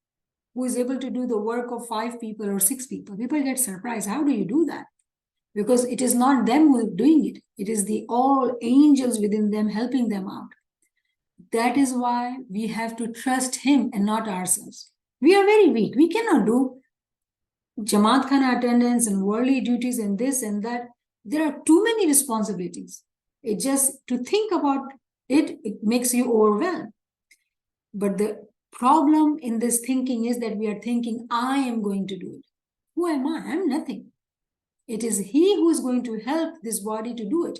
who is able to do the work of 5 people or 6 people. People get surprised. How do you do that? because it is not them who are doing it. It is the all angels within them helping them out. That is why we have to trust him and not ourselves. We are very weak. We cannot do Jamaat Khana attendance and worldly duties and this and that. There are too many responsibilities. It just, to think about it, it makes you overwhelmed. But the problem in this thinking is that we are thinking, I am going to do it. Who am I? I'm nothing. It is he who is going to help this body to do it.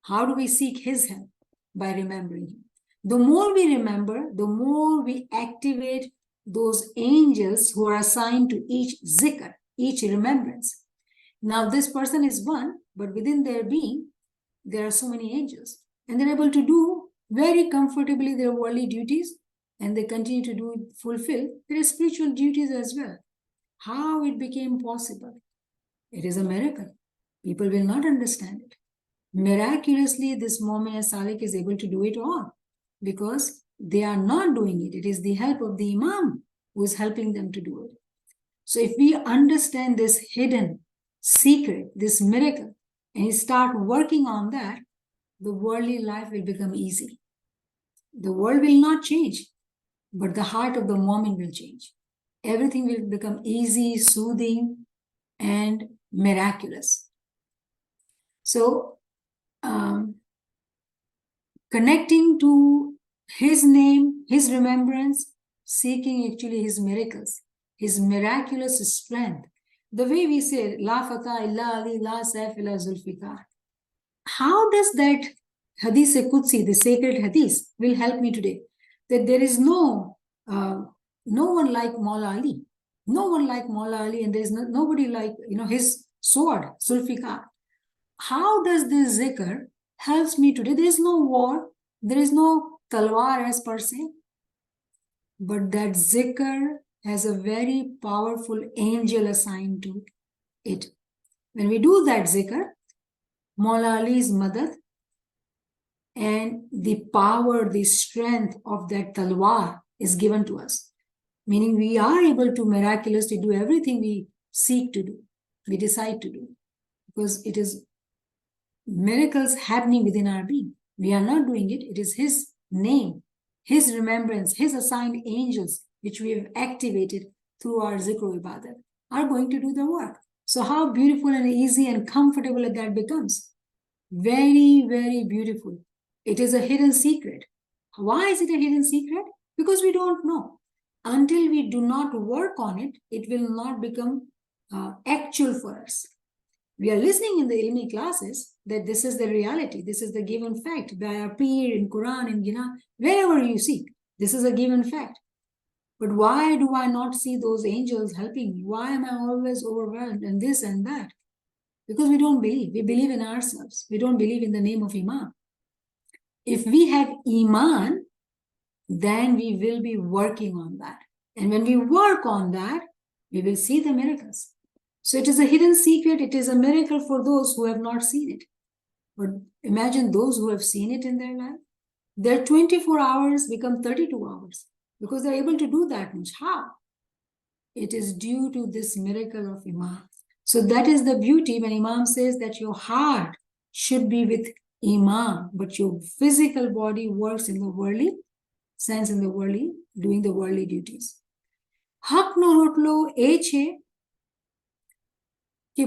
How do we seek his help? By remembering him. The more we remember, the more we activate those angels who are assigned to each zikr, each remembrance. Now, this person is one, but within their being, there are so many angels. And they're able to do very comfortably their worldly duties, and they continue to fulfill their spiritual duties as well. How it became possible? It is a miracle. People will not understand it. Miraculously, this Momin Salik is able to do it all because they are not doing it. It is the help of the Imam who is helping them to do it. So if we understand this hidden secret, this miracle, and start working on that, the worldly life will become easy. The world will not change, but the heart of the Momin will change. Everything will become easy, soothing, and miraculous. So, connecting to his name, his remembrance, seeking actually his miracles, his miraculous strength. The way we say, La Fatah illa Ali, La Saif illa Zulfikar. How does that Hadith Qudsi, the sacred Hadith, will help me today? That there is no one like Maula Ali. No one like Maula Ali, and there is nobody like, his sword, Zulfikar. How does this zikr helps me today? There is no war, there is no talwar as per se, but that zikr has a very powerful angel assigned to it. When we do that zikr, Maula Ali's madad and the power, the strength of that talwar is given to us. Meaning we are able to miraculously do everything we seek to do, we decide to do, because it is miracles happening within our being. We are not doing it. It is his name, his remembrance, his assigned angels, which we have activated through our zikr ibadat, are going to do the work. So how beautiful and easy and comfortable that becomes. Very, very beautiful. It is a hidden secret. Why is it a hidden secret? Because we don't know. Until we do not work on it, it will not become actual for us. We are listening in the ilmi classes that this is the reality, this is the given fact. By our peer in Quran, in Gina, wherever you see, this is a given fact. But why do I not see those angels helping me? Why am I always overwhelmed and this and that? Because we don't believe. We believe in ourselves. We don't believe in the name of Imam. If we have Iman, then we will be working on that. And when we work on that, we will see the miracles. So it is a hidden secret. It is a miracle for those who have not seen it. But imagine those who have seen it in their life. Their 24 hours become 32 hours because they're able to do that much. How? It is due to this miracle of Imam. So that is the beauty when Imam says that your heart should be with Imam, but your physical body works in the worldly sense, in the worldly, doing the worldly duties. Hak no rotlo e છે કે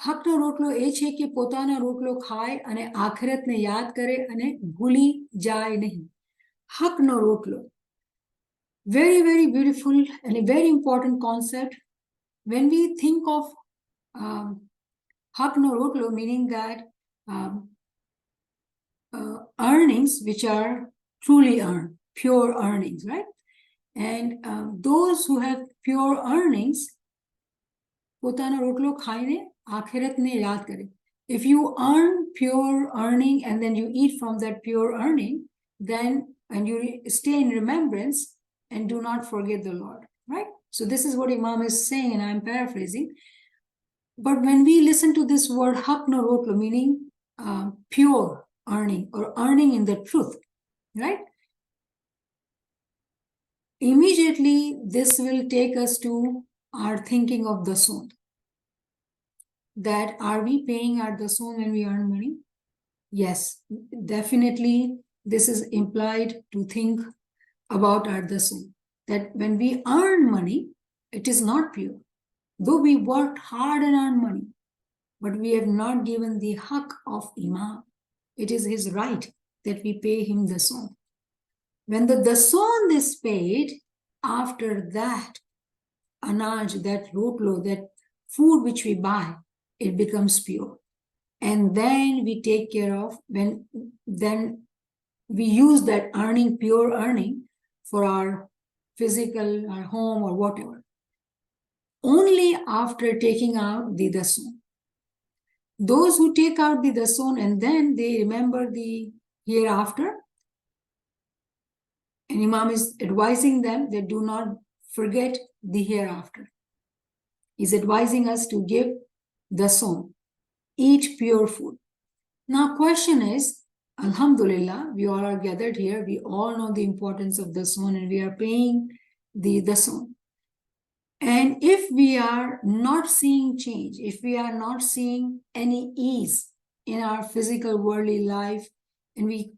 હકનો રોટલો એ છે કે પોતાનો રોટલો ખાય અને આખિરતને યાદ કરે અને ભૂલી જાય નહીં. હકનો રોટલો. Very, very beautiful and a very important concept. When we think of hak no rotlo, meaning that earnings which are truly earned, pure earnings, right? And those who have pure earnings, પોતાનો રોટલો ખાઈને આખિરતને યાદ કરે. If you earn pure earning and then you eat from that pure earning, then and you stay in remembrance and do not forget the Lord, right? So this is what Imam is saying, and I'm paraphrasing. But when we listen to this word hak no rotlo, meaning pure earning or earning in the truth, right? Immediately this will take us to our thinking of the Sund. that are we paying our dasoon when we earn money? Yes, definitely this is implied to think about our dasoon, that when we earn money, it is not pure. Though we worked hard and earned money, but we have not given the haq of Imam. It is his right that we pay him dasoon. When the dasoon is paid, after that, anaj, that rotlo, that food which we buy, it becomes pure. And then we take care of, then we use that earning, pure earning, for our physical, our home, or whatever. Only after taking out the dasoon. Those who take out the dasoon and then they remember the hereafter, and Imam is advising them that do not forget the hereafter. He's advising us to give dasoon, eat pure food. Now, question is, Alhamdulillah, we all are gathered here. We all know the importance of dasoon and we are paying the dasoon. And if we are not seeing change, if we are not seeing any ease in our physical worldly life, and we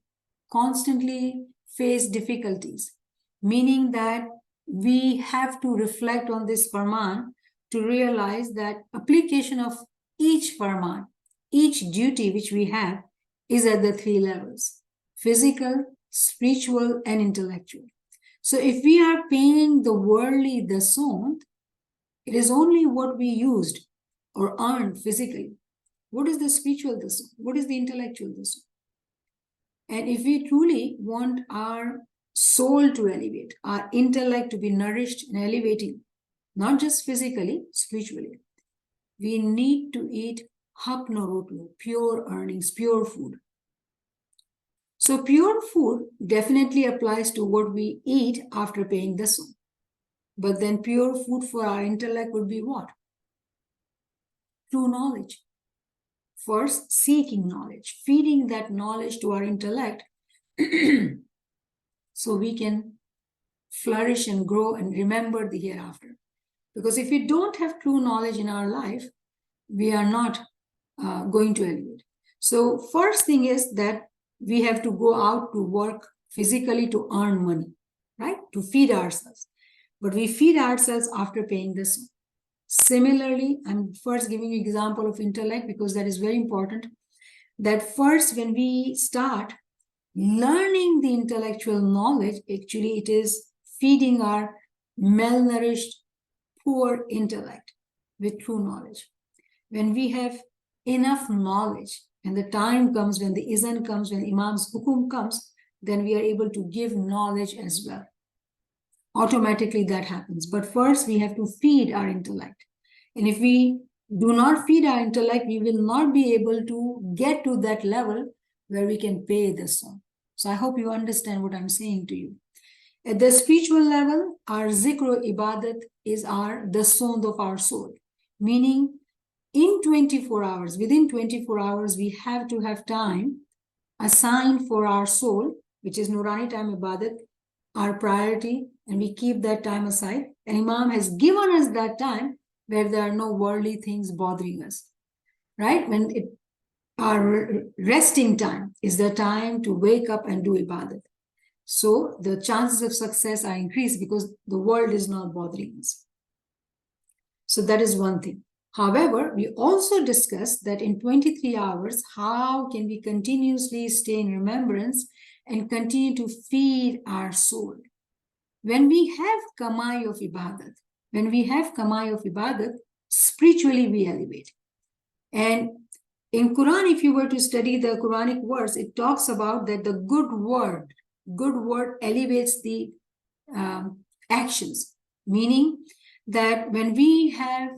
constantly face difficulties, meaning that we have to reflect on this farman to realize that application of each farman, each duty which we have, is at the 3 levels: physical, spiritual, and intellectual. So if we are paying the worldly dasoon, it is only what we used or earned physically. What is the spiritual dasoon? What is the intellectual dasoon? And if we truly want our soul to elevate, our intellect to be nourished and elevating, not just physically, spiritually, we need to eat haq no rotlo, pure earnings, pure food. So pure food definitely applies to what we eat after paying dasoon. But then pure food for our intellect would be what? True knowledge. First, seeking knowledge, feeding that knowledge to our intellect so we can flourish and grow and remember the hereafter. Because if we don't have true knowledge in our life, we are not going to elevate. So first thing is that we have to go out to work physically to earn money, right? To feed ourselves. But we feed ourselves after paying this. Similarly, I'm first giving you an example of intellect because that is very important. That first, when we start learning the intellectual knowledge, actually it is feeding our malnourished, poor intellect with true knowledge. When we have enough knowledge and the time comes, when the izan comes, when Imam's hukum comes, then we are able to give knowledge as well. Automatically that happens. But first we have to feed our intellect. And if we do not feed our intellect, we will not be able to get to that level where we can pay the song. So I hope you understand what I'm saying to you. At the spiritual level, our zikr ibadat is the sound of our soul. Meaning in 24 hours, within 24 hours, we have to have time assigned for our soul, which is Nurani time ibadat, our priority, and we keep that time aside. And Imam has given us that time where there are no worldly things bothering us, right? Our resting time is the time to wake up and do ibadat. So the chances of success are increased because the world is not bothering us. So that is one thing. However, we also discussed that in 23 hours, how can we continuously stay in remembrance and continue to feed our soul? When we have kamai of ibadat, spiritually we elevate. And in Quran, if you were to study the Quranic verse, it talks about that the good word elevates the actions. Meaning that when we have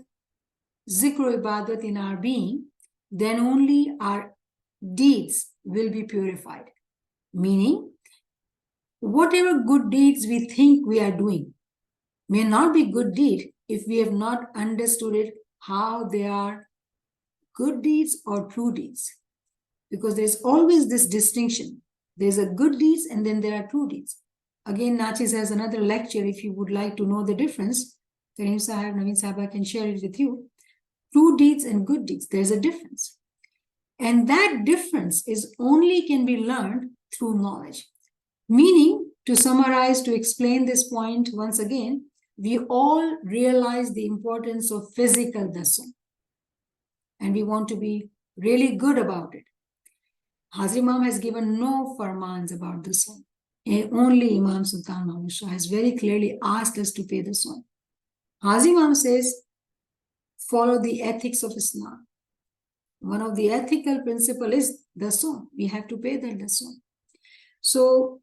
zikr ibadat in our being, then only our deeds will be purified. Meaning, whatever good deeds we think we are doing may not be good deed if we have not understood it, how they are good deeds or true deeds. Because there's always this distinction. There's a good deeds and then there are true deeds. Again, Nachis has another lecture if you would like to know the difference. Karim Sahib, Naveen Sahib, I can share it with you. true deeds and good deeds. There's a difference. And that difference is only can be learned through knowledge. Meaning, to summarize, to explain this point once again, we all realize the importance of physical dasan. And we want to be really good about it. Hazrat Imam has given no farmans about this one. Only Imam Sultan Muhammad Shah has very clearly asked us to pay this one. Hazrat Imam says, follow the ethics of Islam. One of the ethical principles is dasan. We have to pay that dasan. So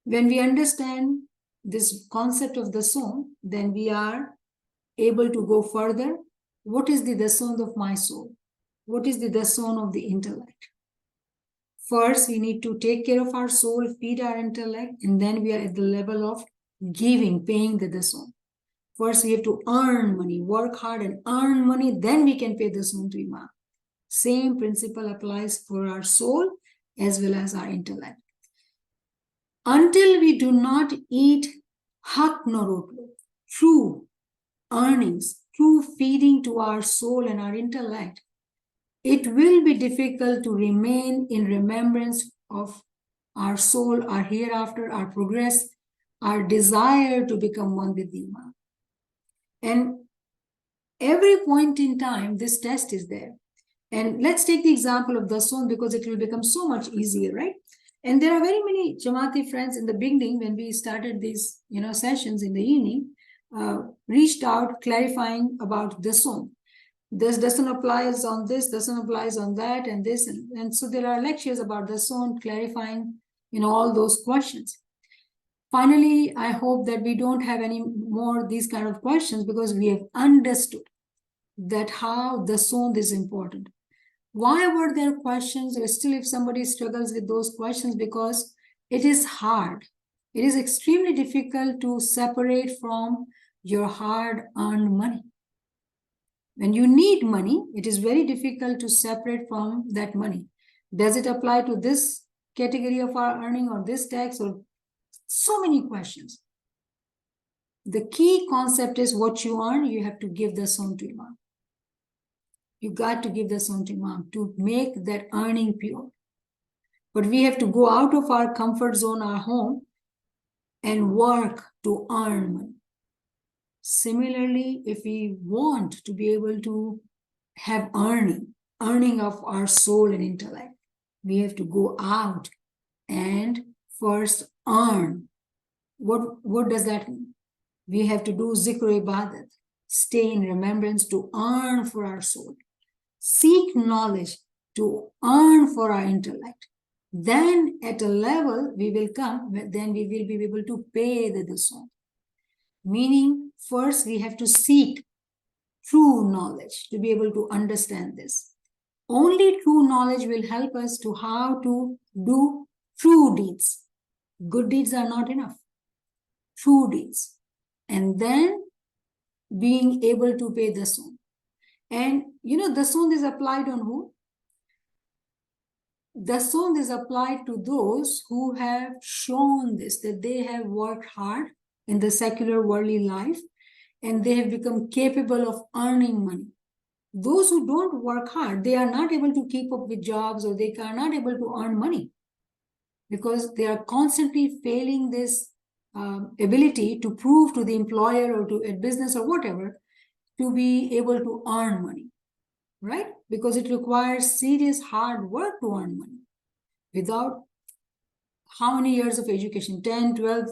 when we understand this concept of dasan, then we are able to go further. What is the dasan of my soul? What is the dasan of the intellect? First, we need to take care of our soul, feed our intellect, and then we are at the level of giving, paying the dasan. First, we have to earn money, work hard and earn money, then we can pay dasan to Imam. Same principle applies for our soul as well as our intellect. Until we do not eat hak norotlo, true earnings, true feeding to our soul and our intellect, it will be difficult to remain in remembrance of our soul, our hereafter, our progress, our desire to become one with the Imam. And every point in time, this test is there. And let's take the example of dasan because it will become so much easier, right? And there are very many Jama'ati friends in the beginning when we started these, sessions in the evening, reached out clarifying about dasan. This doesn't apply on this, doesn't apply on that, and this. And so there are lectures about dasan clarifying, all those questions. Finally, I hope that we don't have any more these kind of questions because we have understood that how dasan is important. Why were there questions? Or still, if somebody struggles with those questions, because it is hard. It is extremely difficult to separate from your hard-earned money. When you need money, it is very difficult to separate from that money. Does it apply to this category of our earning or this tax or so many questions? The key concept is what you earn, you have to give dasan to Imam. You got to give dasan to Imam to make that earning pure. But we have to go out of our comfort zone, our home, and work to earn money. Similarly, if we want to be able to have earning of our soul and intellect, we have to go out and first earn. What does that mean? We have to do zikr ibadat, stay in remembrance to earn for our soul. Seek knowledge to earn for our intellect. Then at a level we will come, then we will be able to pay the dasan. Meaning, first we have to seek true knowledge to be able to understand this. Only true knowledge will help us to how to do true deeds. Good deeds are not enough. True deeds. And then being able to pay dasan. And dasan is applied on who? Dasan is applied to those who have shown this, that they have worked hard in the secular worldly life and they have become capable of earning money. Those who don't work hard, they are not able to keep up with jobs or they are not able to earn money because they are constantly failing this ability to prove to the employer or to a business or whatever to be able to earn money, right? Because it requires serious hard work to earn money without how many years of education, 10, 12,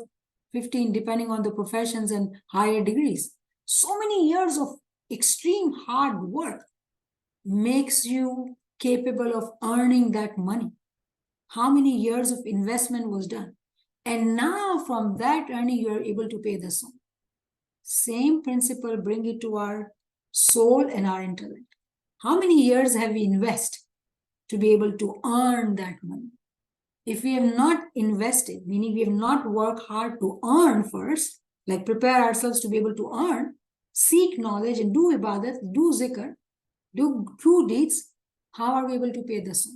15, depending on the professions and higher degrees. So many years of extreme hard work makes you capable of earning that money. How many years of investment was done? And now from that earning, you are able to pay dasan. Same principle, bring it to our soul and our intellect. How many years have we invested to be able to earn that money? If we have not invested, meaning we have not worked hard to earn first, like prepare ourselves to be able to earn, seek knowledge and do ibadat, do zikr, do true deeds, how are we able to pay dasan?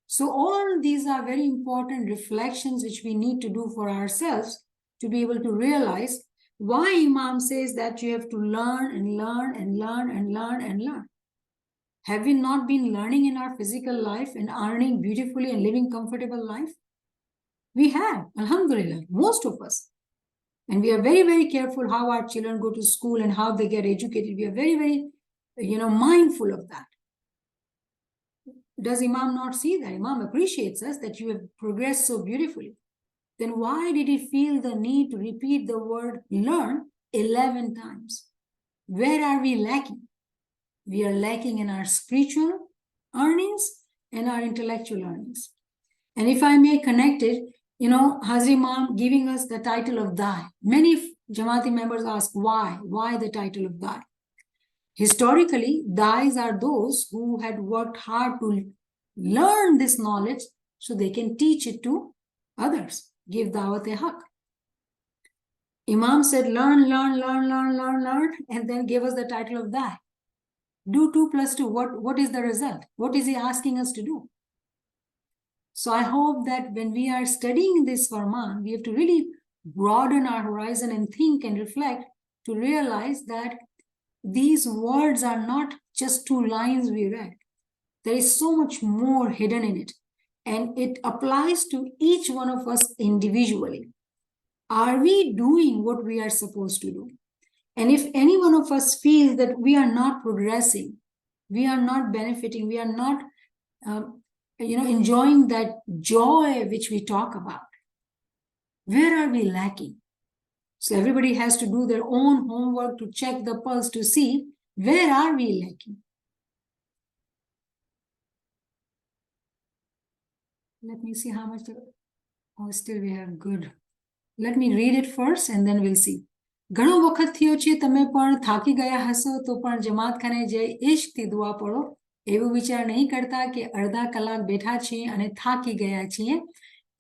So all these are very important reflections which we need to do for ourselves to be able to realize Why Imam says that you have to learn and learn and learn and learn and learn? Have we not been learning in our physical life and earning beautifully and living comfortable life? We have, alhamdulillah, most of us. And we are very, very careful how our children go to school and how they get educated. We are very, very, mindful of that. Does Imam not see that? Imam appreciates us that you have progressed so beautifully. Then why did he feel the need to repeat the word learn 11 times? Where are we lacking? We are lacking in our spiritual earnings and our intellectual earnings. And if I may connect it, Hazri Imam giving us the title of Dai. Many Jama'ati members ask why the title of Dai? Historically, Dais are those who had worked hard to learn this knowledge so they can teach it to others, give dawat-e-haq. Imam said, learn, and then gave us the title of Dai. Do 2 + 2. What is the result? What is he asking us to do? So I hope that when we are studying this Farman, we have to really broaden our horizon and think and reflect to realize that these words are not just 2 lines we read. There is so much more hidden in it. And it applies to each one of us individually. Are we doing what we are supposed to do? And if any one of us feels that we are not progressing, we are not benefiting, we are not enjoying that joy which we talk about, where are we lacking? So everybody has to do their own homework to check the pulse to see where are we lacking. Let me see how much. Oh, still we have good. Let me read it first and then we'll see. ઘણો વખત થયો છે તમે પણ થાકી ગયા હશો તો પણ જમાત ખાને જઈ ઇશ્કથી દુઆ પઢો. એવું વિચાર નહીં કરતા કે અડધા કલાક બેઠા છીએ અને થાકી ગયા છીએ.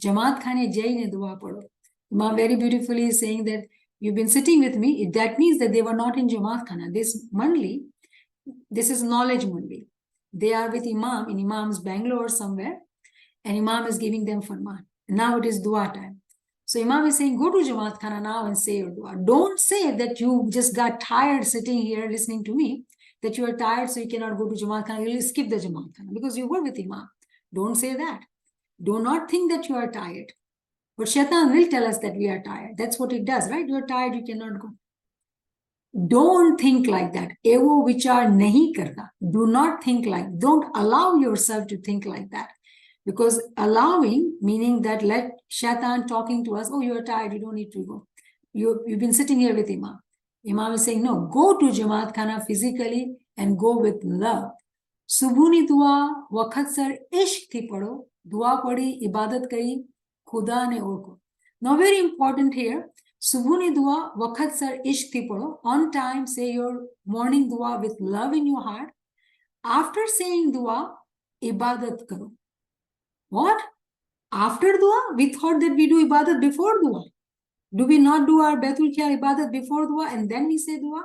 જમાત ખાને જઈને દુઆ પઢો. Imam very beautifully is saying that you've been sitting with me. That means that they were not in Jamaat Khana. This is knowledge Mandi. They are with Imam in Imam's Bangalore somewhere, and Imam is giving them Farman. Now it is dua time. So Imam is saying, go to Jamaat Khana now and say your dua. Don't say that you just got tired sitting here listening to me, that you are tired so you cannot go to Jamaat Khana. You'll skip the Jamaat Khana because you were with Imam. Don't say that. Do not think that you are tired. But Shaitan will tell us that we are tired. That's what it does, right? You are tired, you cannot go. Don't think like that. Evo vichar nahi karna. Do not think like, don't allow yourself to think like that. Because allowing, meaning that let Shaitan talking to us, oh, you are tired, you don't need to go. You've been sitting here with Imam. Imam is saying, no, go to Jamaat Khana physically and go with love. Subhuni dua, waqt sar ishq thi padho, dua padi, ibadat kari, khuda ne orko. Now very important here, Subhuni dua, waqt sar ishq thi padho. On time, say your morning dua with love in your heart. After saying dua, ibadat karo. What? After dua? We thought that we do ibadat before dua. Do we not do our Baitul Kya ibadat before dua and then we say dua?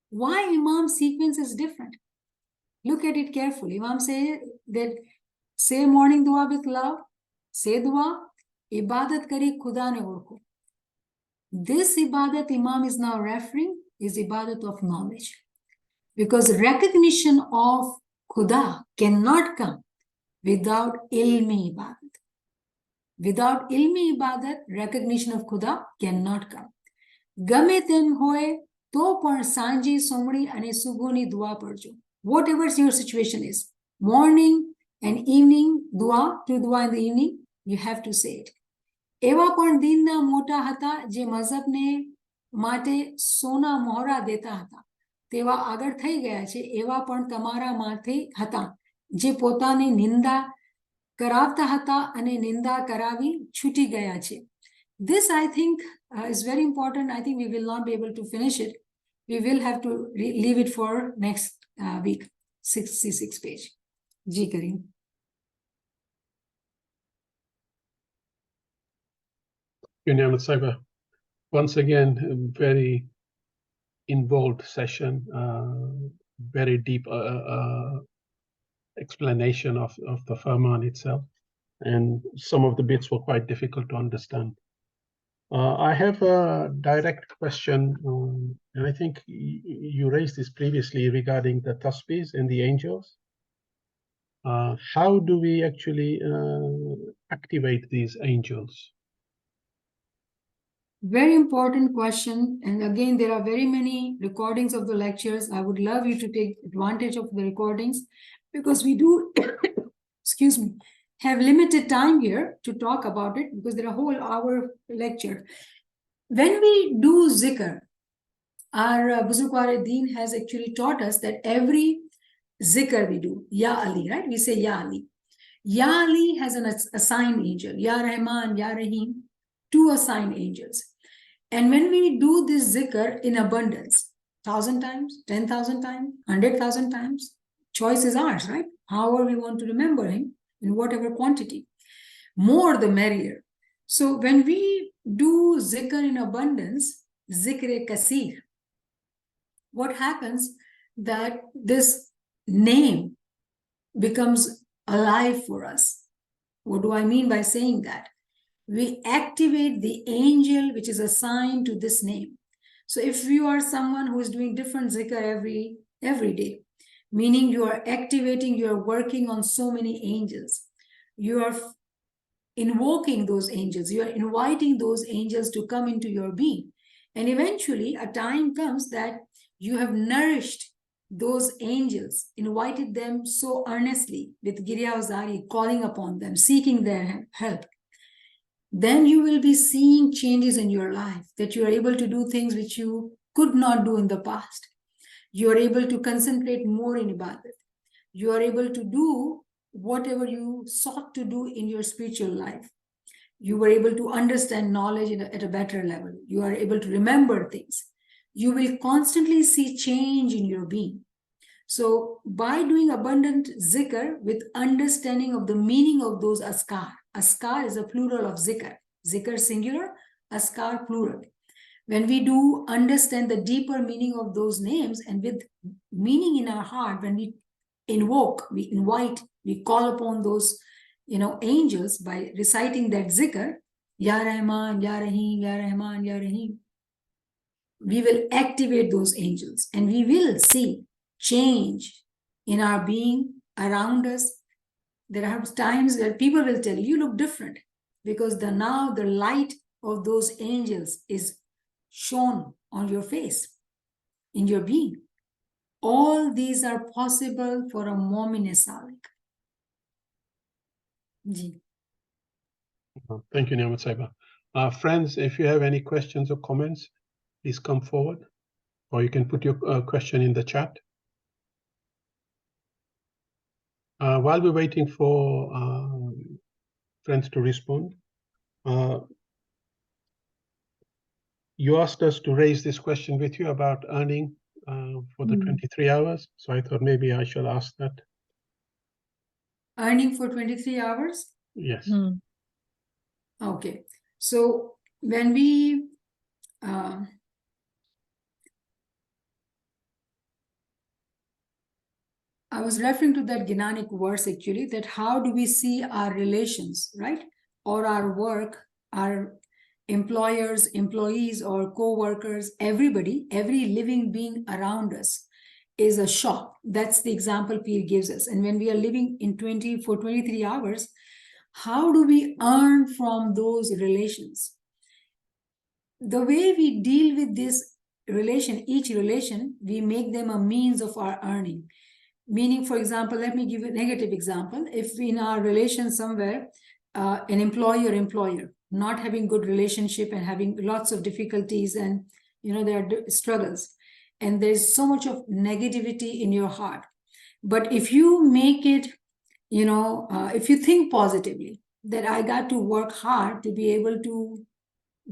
Why Imam's sequence is different? Look at it carefully. Imam say that say morning dua with love, say dua, ibadat kari khuda ne orko. This ibadat Imam is now referring is ibadat of knowledge. Because recognition of khuda cannot come without ilmi ibadat. Without ilmi ibadat, recognition of khuda cannot come. Game tem hoye to પણ સાંજે સોમણી અને સુબહની દુઆ પડજો. Whatever your situation is, morning and evening dua, to dua in the evening, you have to say it. એવા પણ દિનના મોટા હતા જે મઝહબને માટે સોના મોહરા દેતા હતા. તેવા આગળ થઈ ગયા છે. એવા પણ તમારા માથે હતા જે પોતાને નિંદા કરાવતા હતા અને નિંદા કરાવી છૂટી ગયા છે. This I think is very important. I think we will not be able to finish it. We will have to leave it for next week. 66 page. Ji Kareem. Niamat Saiba, once again, a very involved session, very deep explanation of the Farman itself. And some of the bits were quite difficult to understand. I have a direct question, and I think you raised this previously regarding the tasbihs and the angels. How do we actually activate these angels? Very important question. And again, there are very many recordings of the lectures. I would love you to take advantage of the recordings because we do, excuse me, have limited time here to talk about it because there are a whole hour lecture. When we do zikr, our Buzurgwar Deen has actually taught us that every zikr we do, Ya Ali, right? We say Ya Ali. Ya Ali has an assigned angel, Ya Rahman, Ya Rahim, two assigned angels. And when we do this zikr in abundance, 1,000 times, 10,000 times, 100,000 times, choice is ours, right? However we want to remember him, in whatever quantity. More the merrier. So when we do zikr in abundance, zikr-e-kasir, what happens that this name becomes alive for us. What do I mean by saying that? We activate the angel which is assigned to this name. So if you are someone who is doing different zikr every day, meaning you are activating, you are working on so many angels, you are invoking those angels, you are inviting those angels to come into your being. And eventually a time comes that you have nourished those angels, invited them so earnestly with Girya Uzari, calling upon them, seeking their help. Then you will be seeing changes in your life, that you are able to do things which you could not do in the past. You are able to concentrate more in ibadat. You are able to do whatever you sought to do in your spiritual life. You were able to understand knowledge at a better level. You are able to remember things. You will constantly see change in your being. So by doing abundant zikr with understanding of the meaning of those askar, askar is a plural of zikr, zikr singular, askar plural. When we do understand the deeper meaning of those names and with meaning in our heart, when we invoke, we invite, we call upon those, angels by reciting that zikr, Ya Rahman, Ya Rahim, Ya Rahman, Ya Rahim, we will activate those angels and we will see change in our being around us. There are times where people will tell you, you look different because now the light of those angels is shown on your face, in your being. All these are possible for a Mu'min Salik. Thank you, Niamat Saiba. Friends, if you have any questions or comments, please come forward, or you can put your question in the chat. While we're waiting for friends to respond, you asked us to raise this question with you about earning for the 23 hours. So I thought maybe I shall ask that. Earning for 23 hours? Yes. Okay. So when we I was referring to that Gynanic verse actually, that how do we see our relations, right? Or our work, our employers, employees, or co-workers, everybody, every living being around us is a shop. That's the example Peer gives us. And when we are living in 23 hours, how do we earn from those relations? The way we deal with this relation, each relation, we make them a means of our earning. Meaning, for example, let me give you a negative example. If in our relation somewhere, an employer not having good relationship and having lots of difficulties and, there are struggles and there's so much of negativity in your heart. But if you make it, if you think positively that I got to work hard to be able to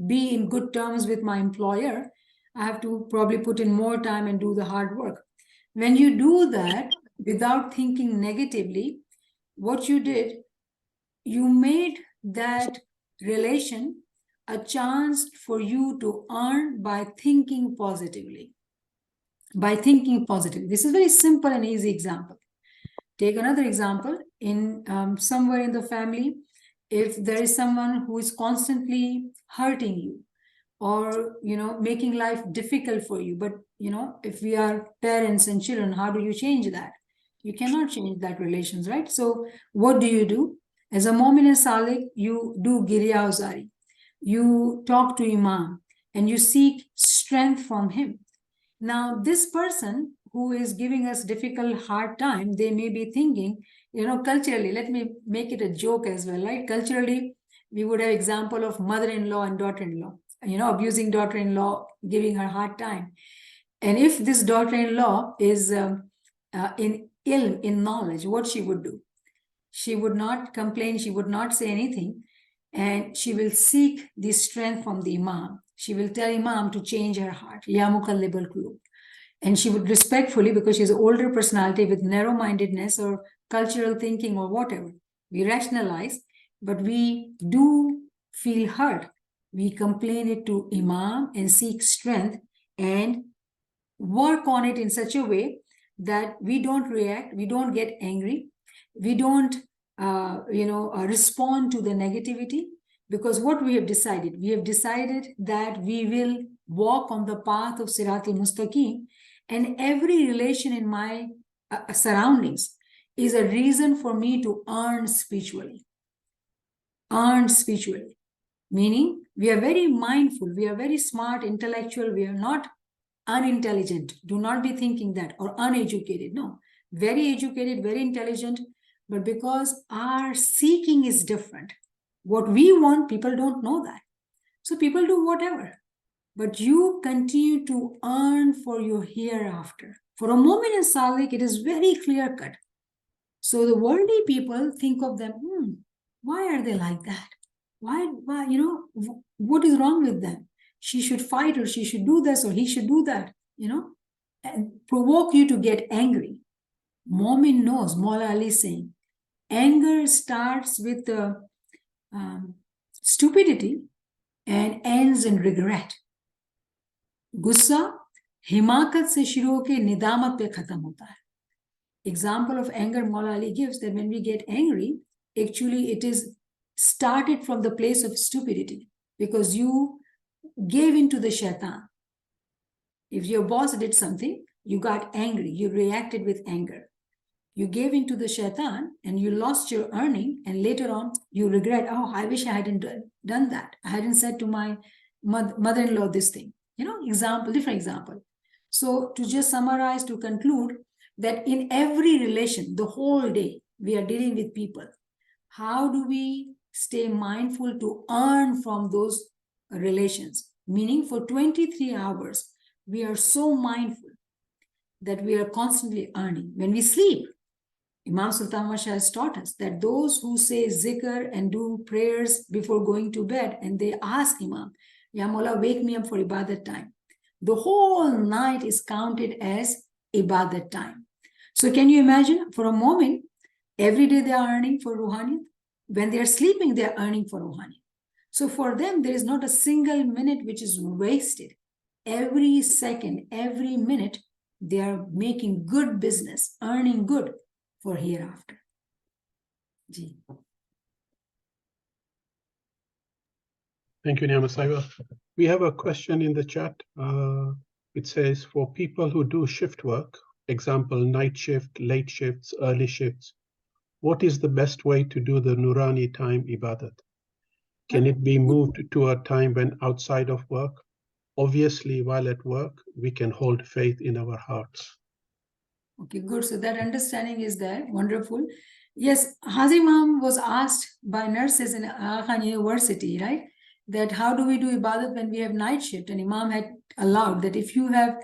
be in good terms with my employer, I have to probably put in more time and do the hard work. When you do that without thinking negatively, what you did, you made that relation a chance for you to earn by thinking positively. By thinking positively. This is a very simple and easy example. Take another example. In somewhere in the family, if there is someone who is constantly hurting you, or, making life difficult for you. But, if we are parents and children, how do you change that? You cannot change that relations, right? So what do? As a Momin and Salik, you do Girya Uzari. You talk to Imam and you seek strength from him. Now, this person who is giving us difficult, hard time, they may be thinking, culturally, let me make it a joke as well, right? Culturally, we would have example of mother-in-law and daughter-in-law, abusing daughter-in-law, giving her hard time. And if this daughter-in-law is in knowledge, what she would do? She would not complain, she would not say anything, and she will seek the strength from the Imam. She will tell Imam to change her heart, Ya Muqallibal Qulub. And she would respectfully, because she's an older personality with narrow-mindedness or cultural thinking or whatever, we rationalize, but we do feel hurt. We complain it to Imam and seek strength and work on it in such a way that we don't react, we don't get angry, we don't respond to the negativity, because what we have decided that we will walk on the path of Sirat al-Mustaqim, and every relation in my surroundings is a reason for me to earn spiritually. Meaning we are very mindful, we are very smart, intellectual, we are not unintelligent. Do not be thinking that, or uneducated. No, very educated, very intelligent, but because our seeking is different, what we want, people don't know that. So people do whatever, but you continue to earn for your hereafter. For a Mu'min and Salik, it is very clear cut. So the worldly people think of them, why are they like that? Why, what is wrong with them? She should fight, or she should do this, or he should do that, and provoke you to get angry. Mu'min knows, Maula Ali saying, anger starts with stupidity and ends in regret. गुस्सा हिमाकत से शुरू होके निदामत पे खत्म होता है. Example of anger Maula Ali gives that when we get angry, actually it is started from the place of stupidity, because you gave into the shaitan. If your boss did something, you got angry, you reacted with anger. You gave into the shaitan and you lost your earning, and later on you regret, oh, I wish I hadn't done that. I hadn't said to my mother-in-law this thing. Different example. So to just summarize, to conclude, that in every relation, the whole day, we are dealing with people. How do we stay mindful to earn from those relations? Meaning for 23 hours, we are so mindful that we are constantly earning. When we sleep, Imam Sultan has taught us that those who say zikr and do prayers before going to bed, and they ask Imam, Ya Mawla, wake me up for ibadat time, the whole night is counted as ibadat time. So can you imagine, for a moment, every day they are earning for Ruhaniyat. When they are sleeping, they are earning for Ruhaniyat. So for them, there is not a single minute which is wasted. Every second, every minute, they are making good business, earning good for hereafter. Ji. Thank you, Niamat. We have a question in the chat. It says, for people who do shift work, example, night shift, late shifts, early shifts, what is the best way to do the Nurani time ibadat? Can it be moved to a time when outside of work? Obviously, while at work, we can hold faith in our hearts. Okay, good. So that understanding is there. Wonderful. Yes, Hazi Imam was asked by nurses in Khan University, right? That how do we do ibadat when we have night shift? And Imam had allowed that if you have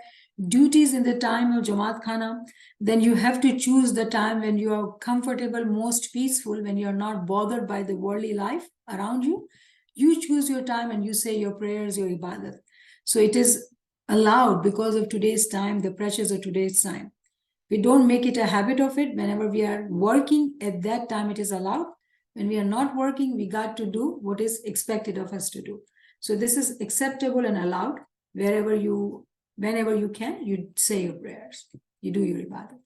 duties in the time of Jama'at Khana, then you have to choose the time when you are comfortable, most peaceful, when you are not bothered by the worldly life around you. You choose your time and you say your prayers, your ibadat. So it is allowed because of today's time, the pressures of today's time. We don't make it a habit of it. Whenever we are working, at that time it is allowed. When we are not working, we got to do what is expected of us to do. So this is acceptable and allowed. Whenever you can, you say your prayers. You do your ibadah.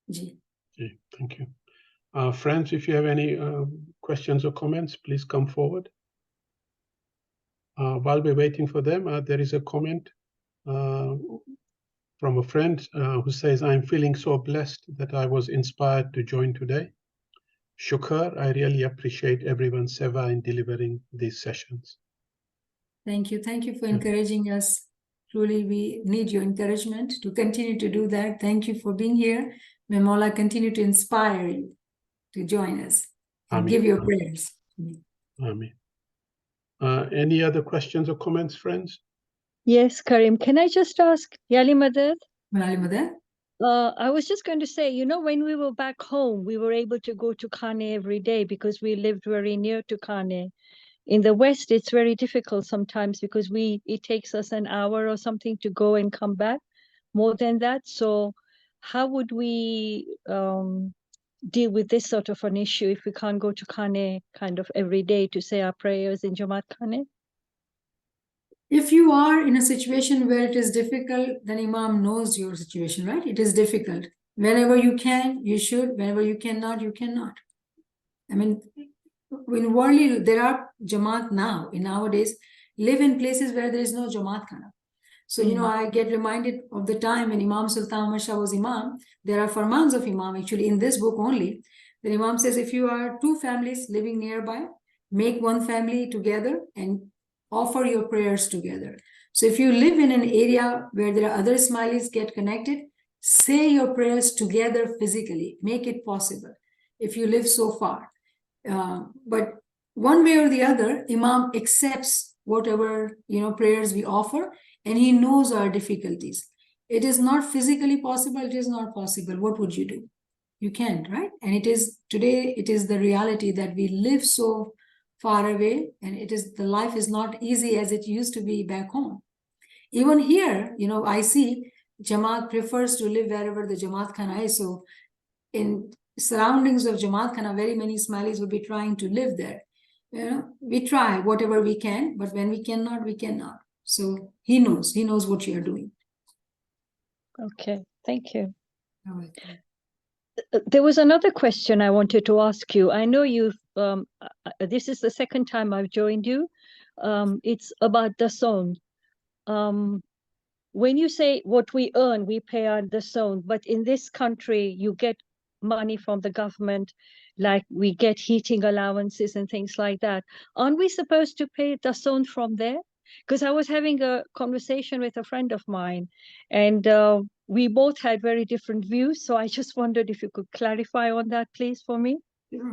Ji. Okay, thank you. Friends, if you have any questions or comments, please come forward. While we're waiting for them, there is a comment from a friend who says, I'm feeling so blessed that I was inspired to join today. Shukr, I really appreciate everyone's seva in delivering these sessions. Thank you. Thank you for encouraging us. Truly, we need your encouragement to continue to do that. Thank you for being here. May Mawla continue to inspire you to join us and Ameen. give your prayers. Ameen. Any other questions or comments, friends? Yes, Karim. Can I just ask, Yali Madad? Mother? I was just going to say, you know, when we were back home, we were able to go to Khane every day because we lived very near to Khane. In the West, it's very difficult sometimes because it takes us an hour or something to go and come back, more than that. So how would we deal with this sort of an issue if we can't go to Khane kind of every day to say our prayers in Jamaat Khane? If you are in a situation where it is difficult, then Imam knows your situation, right? It is difficult. Whenever you can, you should. Whenever you cannot, you cannot. I mean, in worldly, there are Jamaat now, in nowadays, live in places where there is no Jamaat Khana. So, you know, I get reminded of the time when Imam Sultan Shah was Imam. There are farmans of Imam, actually, in this book only. The Imam says, if you are two families living nearby, make one family together and offer your prayers together. So if you live in an area where there are other Ismailis get connected, say your prayers together physically. Make it possible if you live so far. But one way or the other, Imam accepts whatever, you know, prayers we offer, and he knows our difficulties. It is not physically possible. It is not possible. What would you do? You can't, right? And it is today, it is the reality that we live so far away, and the life is not easy as it used to be back home. Even here, you know, I see Jamaat prefers to live wherever the Jamaat Khana is. So in surroundings of Jamaat Khana, very many Ismailis will be trying to live there. You know, we try whatever we can, but when we cannot, we cannot. So he knows what you are doing. Okay, thank you. All right. There was another question I wanted to ask you. I know you've, this is the second time I've joined you. It's about the zone. When you say what we earn, we pay out the zone, but in this country, you get money from the government, like we get heating allowances and things like that. Aren't we supposed to pay the zone from there? Because I was having a conversation with a friend of mine, and we both had very different views. So I just wondered if you could clarify on that, please, for me.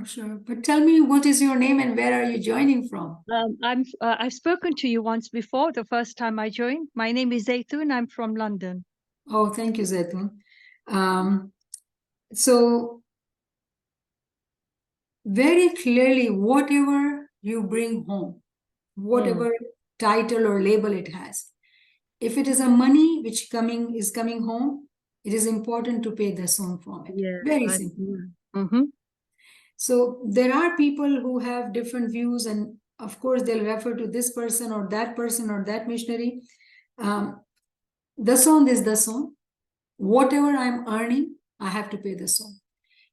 Sure. But tell me, what is your name and where are you joining from? I've spoken to you once before, the first time I joined. My name is Zaytun. I'm from London. Oh, thank you, Zaytun. So very clearly, whatever you bring home, whatever title or label it has, if it is a money which is coming home, it is important to pay the zone from it. Yeah, Very simple. Mm-hmm. So there are people who have different views, and of course they'll refer to this person or that missionary. The zone is the zone. Whatever I'm earning, I have to pay the zone.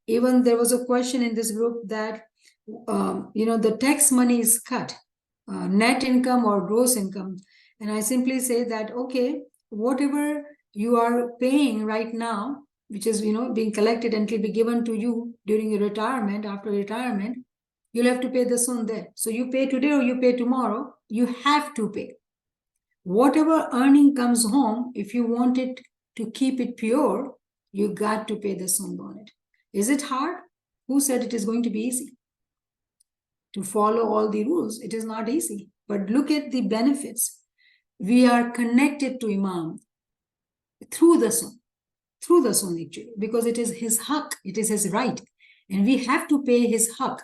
Even there was a question in this group that, you know, the tax money is cut, net income or gross income. And I simply say that, okay, whatever you are paying right now, which is, you know, being collected and will be given to you during your retirement, after retirement, you'll have to pay the zone there. So you pay today or you pay tomorrow, you have to pay. Whatever earning comes home, if you want it to keep it pure, you got to pay the zone on it. Is it hard? Who said it is going to be easy? To follow all the rules, it is not easy. But look at the benefits. We are connected to Imam through the zone actually, because it is his haq, it is his right. And we have to pay his haq.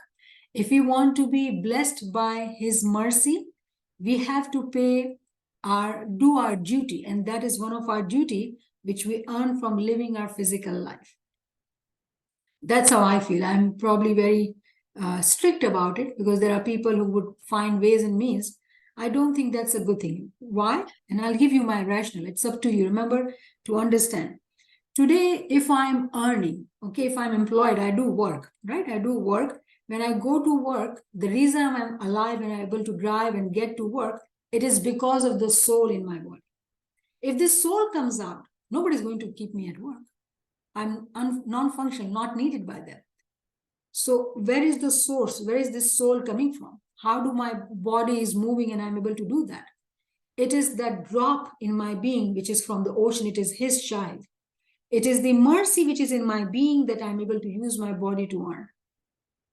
If we want to be blessed by his mercy, we have to do our duty. And that is one of our duty, which we earn from living our physical life. That's how I feel. I'm probably very strict about it because there are people who would find ways and means. I don't think that's a good thing. Why? And I'll give you my rationale. It's up to you. Remember to understand. Today, if I'm earning, okay, if I'm employed, I do work, right? I do work. When I go to work, the reason I'm alive and I'm able to drive and get to work It is because of the soul in my body. If this soul comes out, nobody's going to keep me at work. I'm non-functional, not needed by them. So where is the source? Where is this soul coming from? How do my body is moving and I'm able to do that? It is that drop in my being, which is from the ocean. It is his child. It is the mercy which is in my being that I'm able to use my body to earn.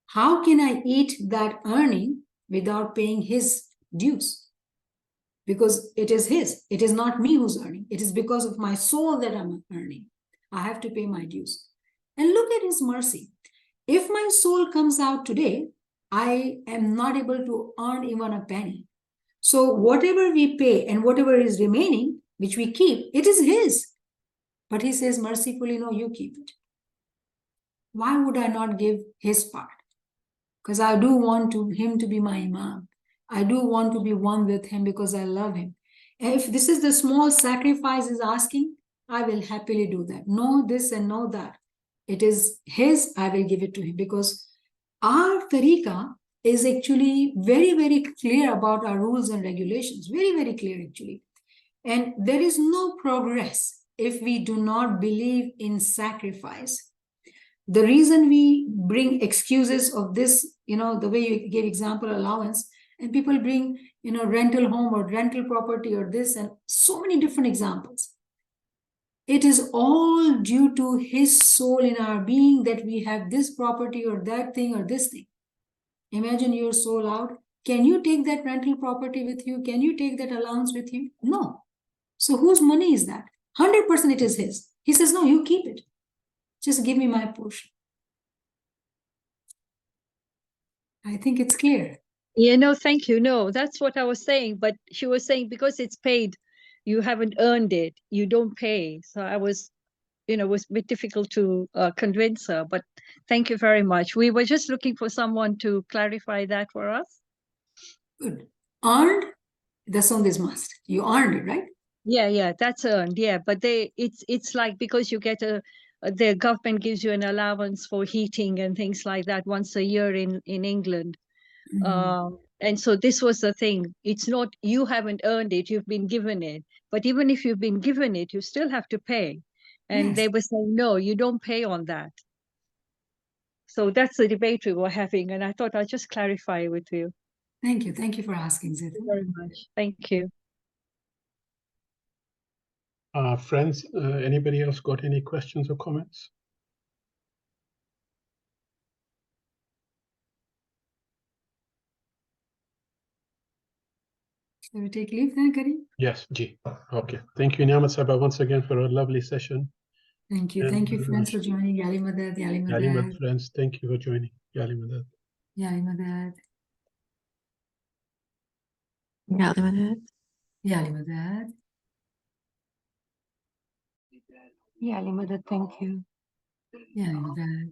How can I eat that earning without paying his dues? Because it is his. It is not me who's earning. It is because of my soul that I'm earning. I have to pay my dues. And look at his mercy. If my soul comes out today, I am not able to earn even a penny. So whatever we pay and whatever is remaining, which we keep, it is his. But he says mercifully, no, you keep it. Why would I not give his part? Because I do want him to be my Imam. I do want to be one with him because I love him. And if this is the small sacrifice he's asking, I will happily do that. Know this and know that. It is his, I will give it to him. Because our tariqah is actually very, very clear about our rules and regulations. Very, very clear actually. And there is no progress if we do not believe in sacrifice. The reason we bring excuses of this, the way you gave example, allowance, and people bring, rental home or rental property or this, and so many different examples. It is all due to his soul in our being that we have this property or that thing or this thing. Imagine your soul out. Can you take that rental property with you? Can you take that allowance with you? No. So whose money is that? 100% it is his. He says, no, you keep it. Just give me my portion. I think it's clear. Yeah, no, thank you. No, that's what I was saying. But she was saying because it's paid, you haven't earned it. You don't pay. So I was, it was a bit difficult to convince her. But thank you very much. We were just looking for someone to clarify that for us. Good. Earned, that's on this must. You earned it, right? Yeah, that's earned. Yeah, but it's like because you get the government gives you an allowance for heating and things like that once a year in England. And so this was the thing. It's not, you haven't earned it, you've been given it. But even if you've been given it, you still have to pay. And Yes. they were saying, no, you don't pay on that. So that's the debate we were having. And I thought I'll just clarify with you. Thank you. Thank you for asking, Zita. Thank you very much. Thank you. Friends, anybody else got any questions or comments? Shall we take leave then, Karim? Yes, G. Okay. Thank you, Niamat Sabah, once again for a lovely session. Thank you. And, Thank you, friends, for joining. Yali Madad, Yali Yali Madad, Madad, friends, thank you for joining. Yali Madad. Yali Madad, Yali Madad. Yali Madad. Yali Madad, thank you. Yali Madad.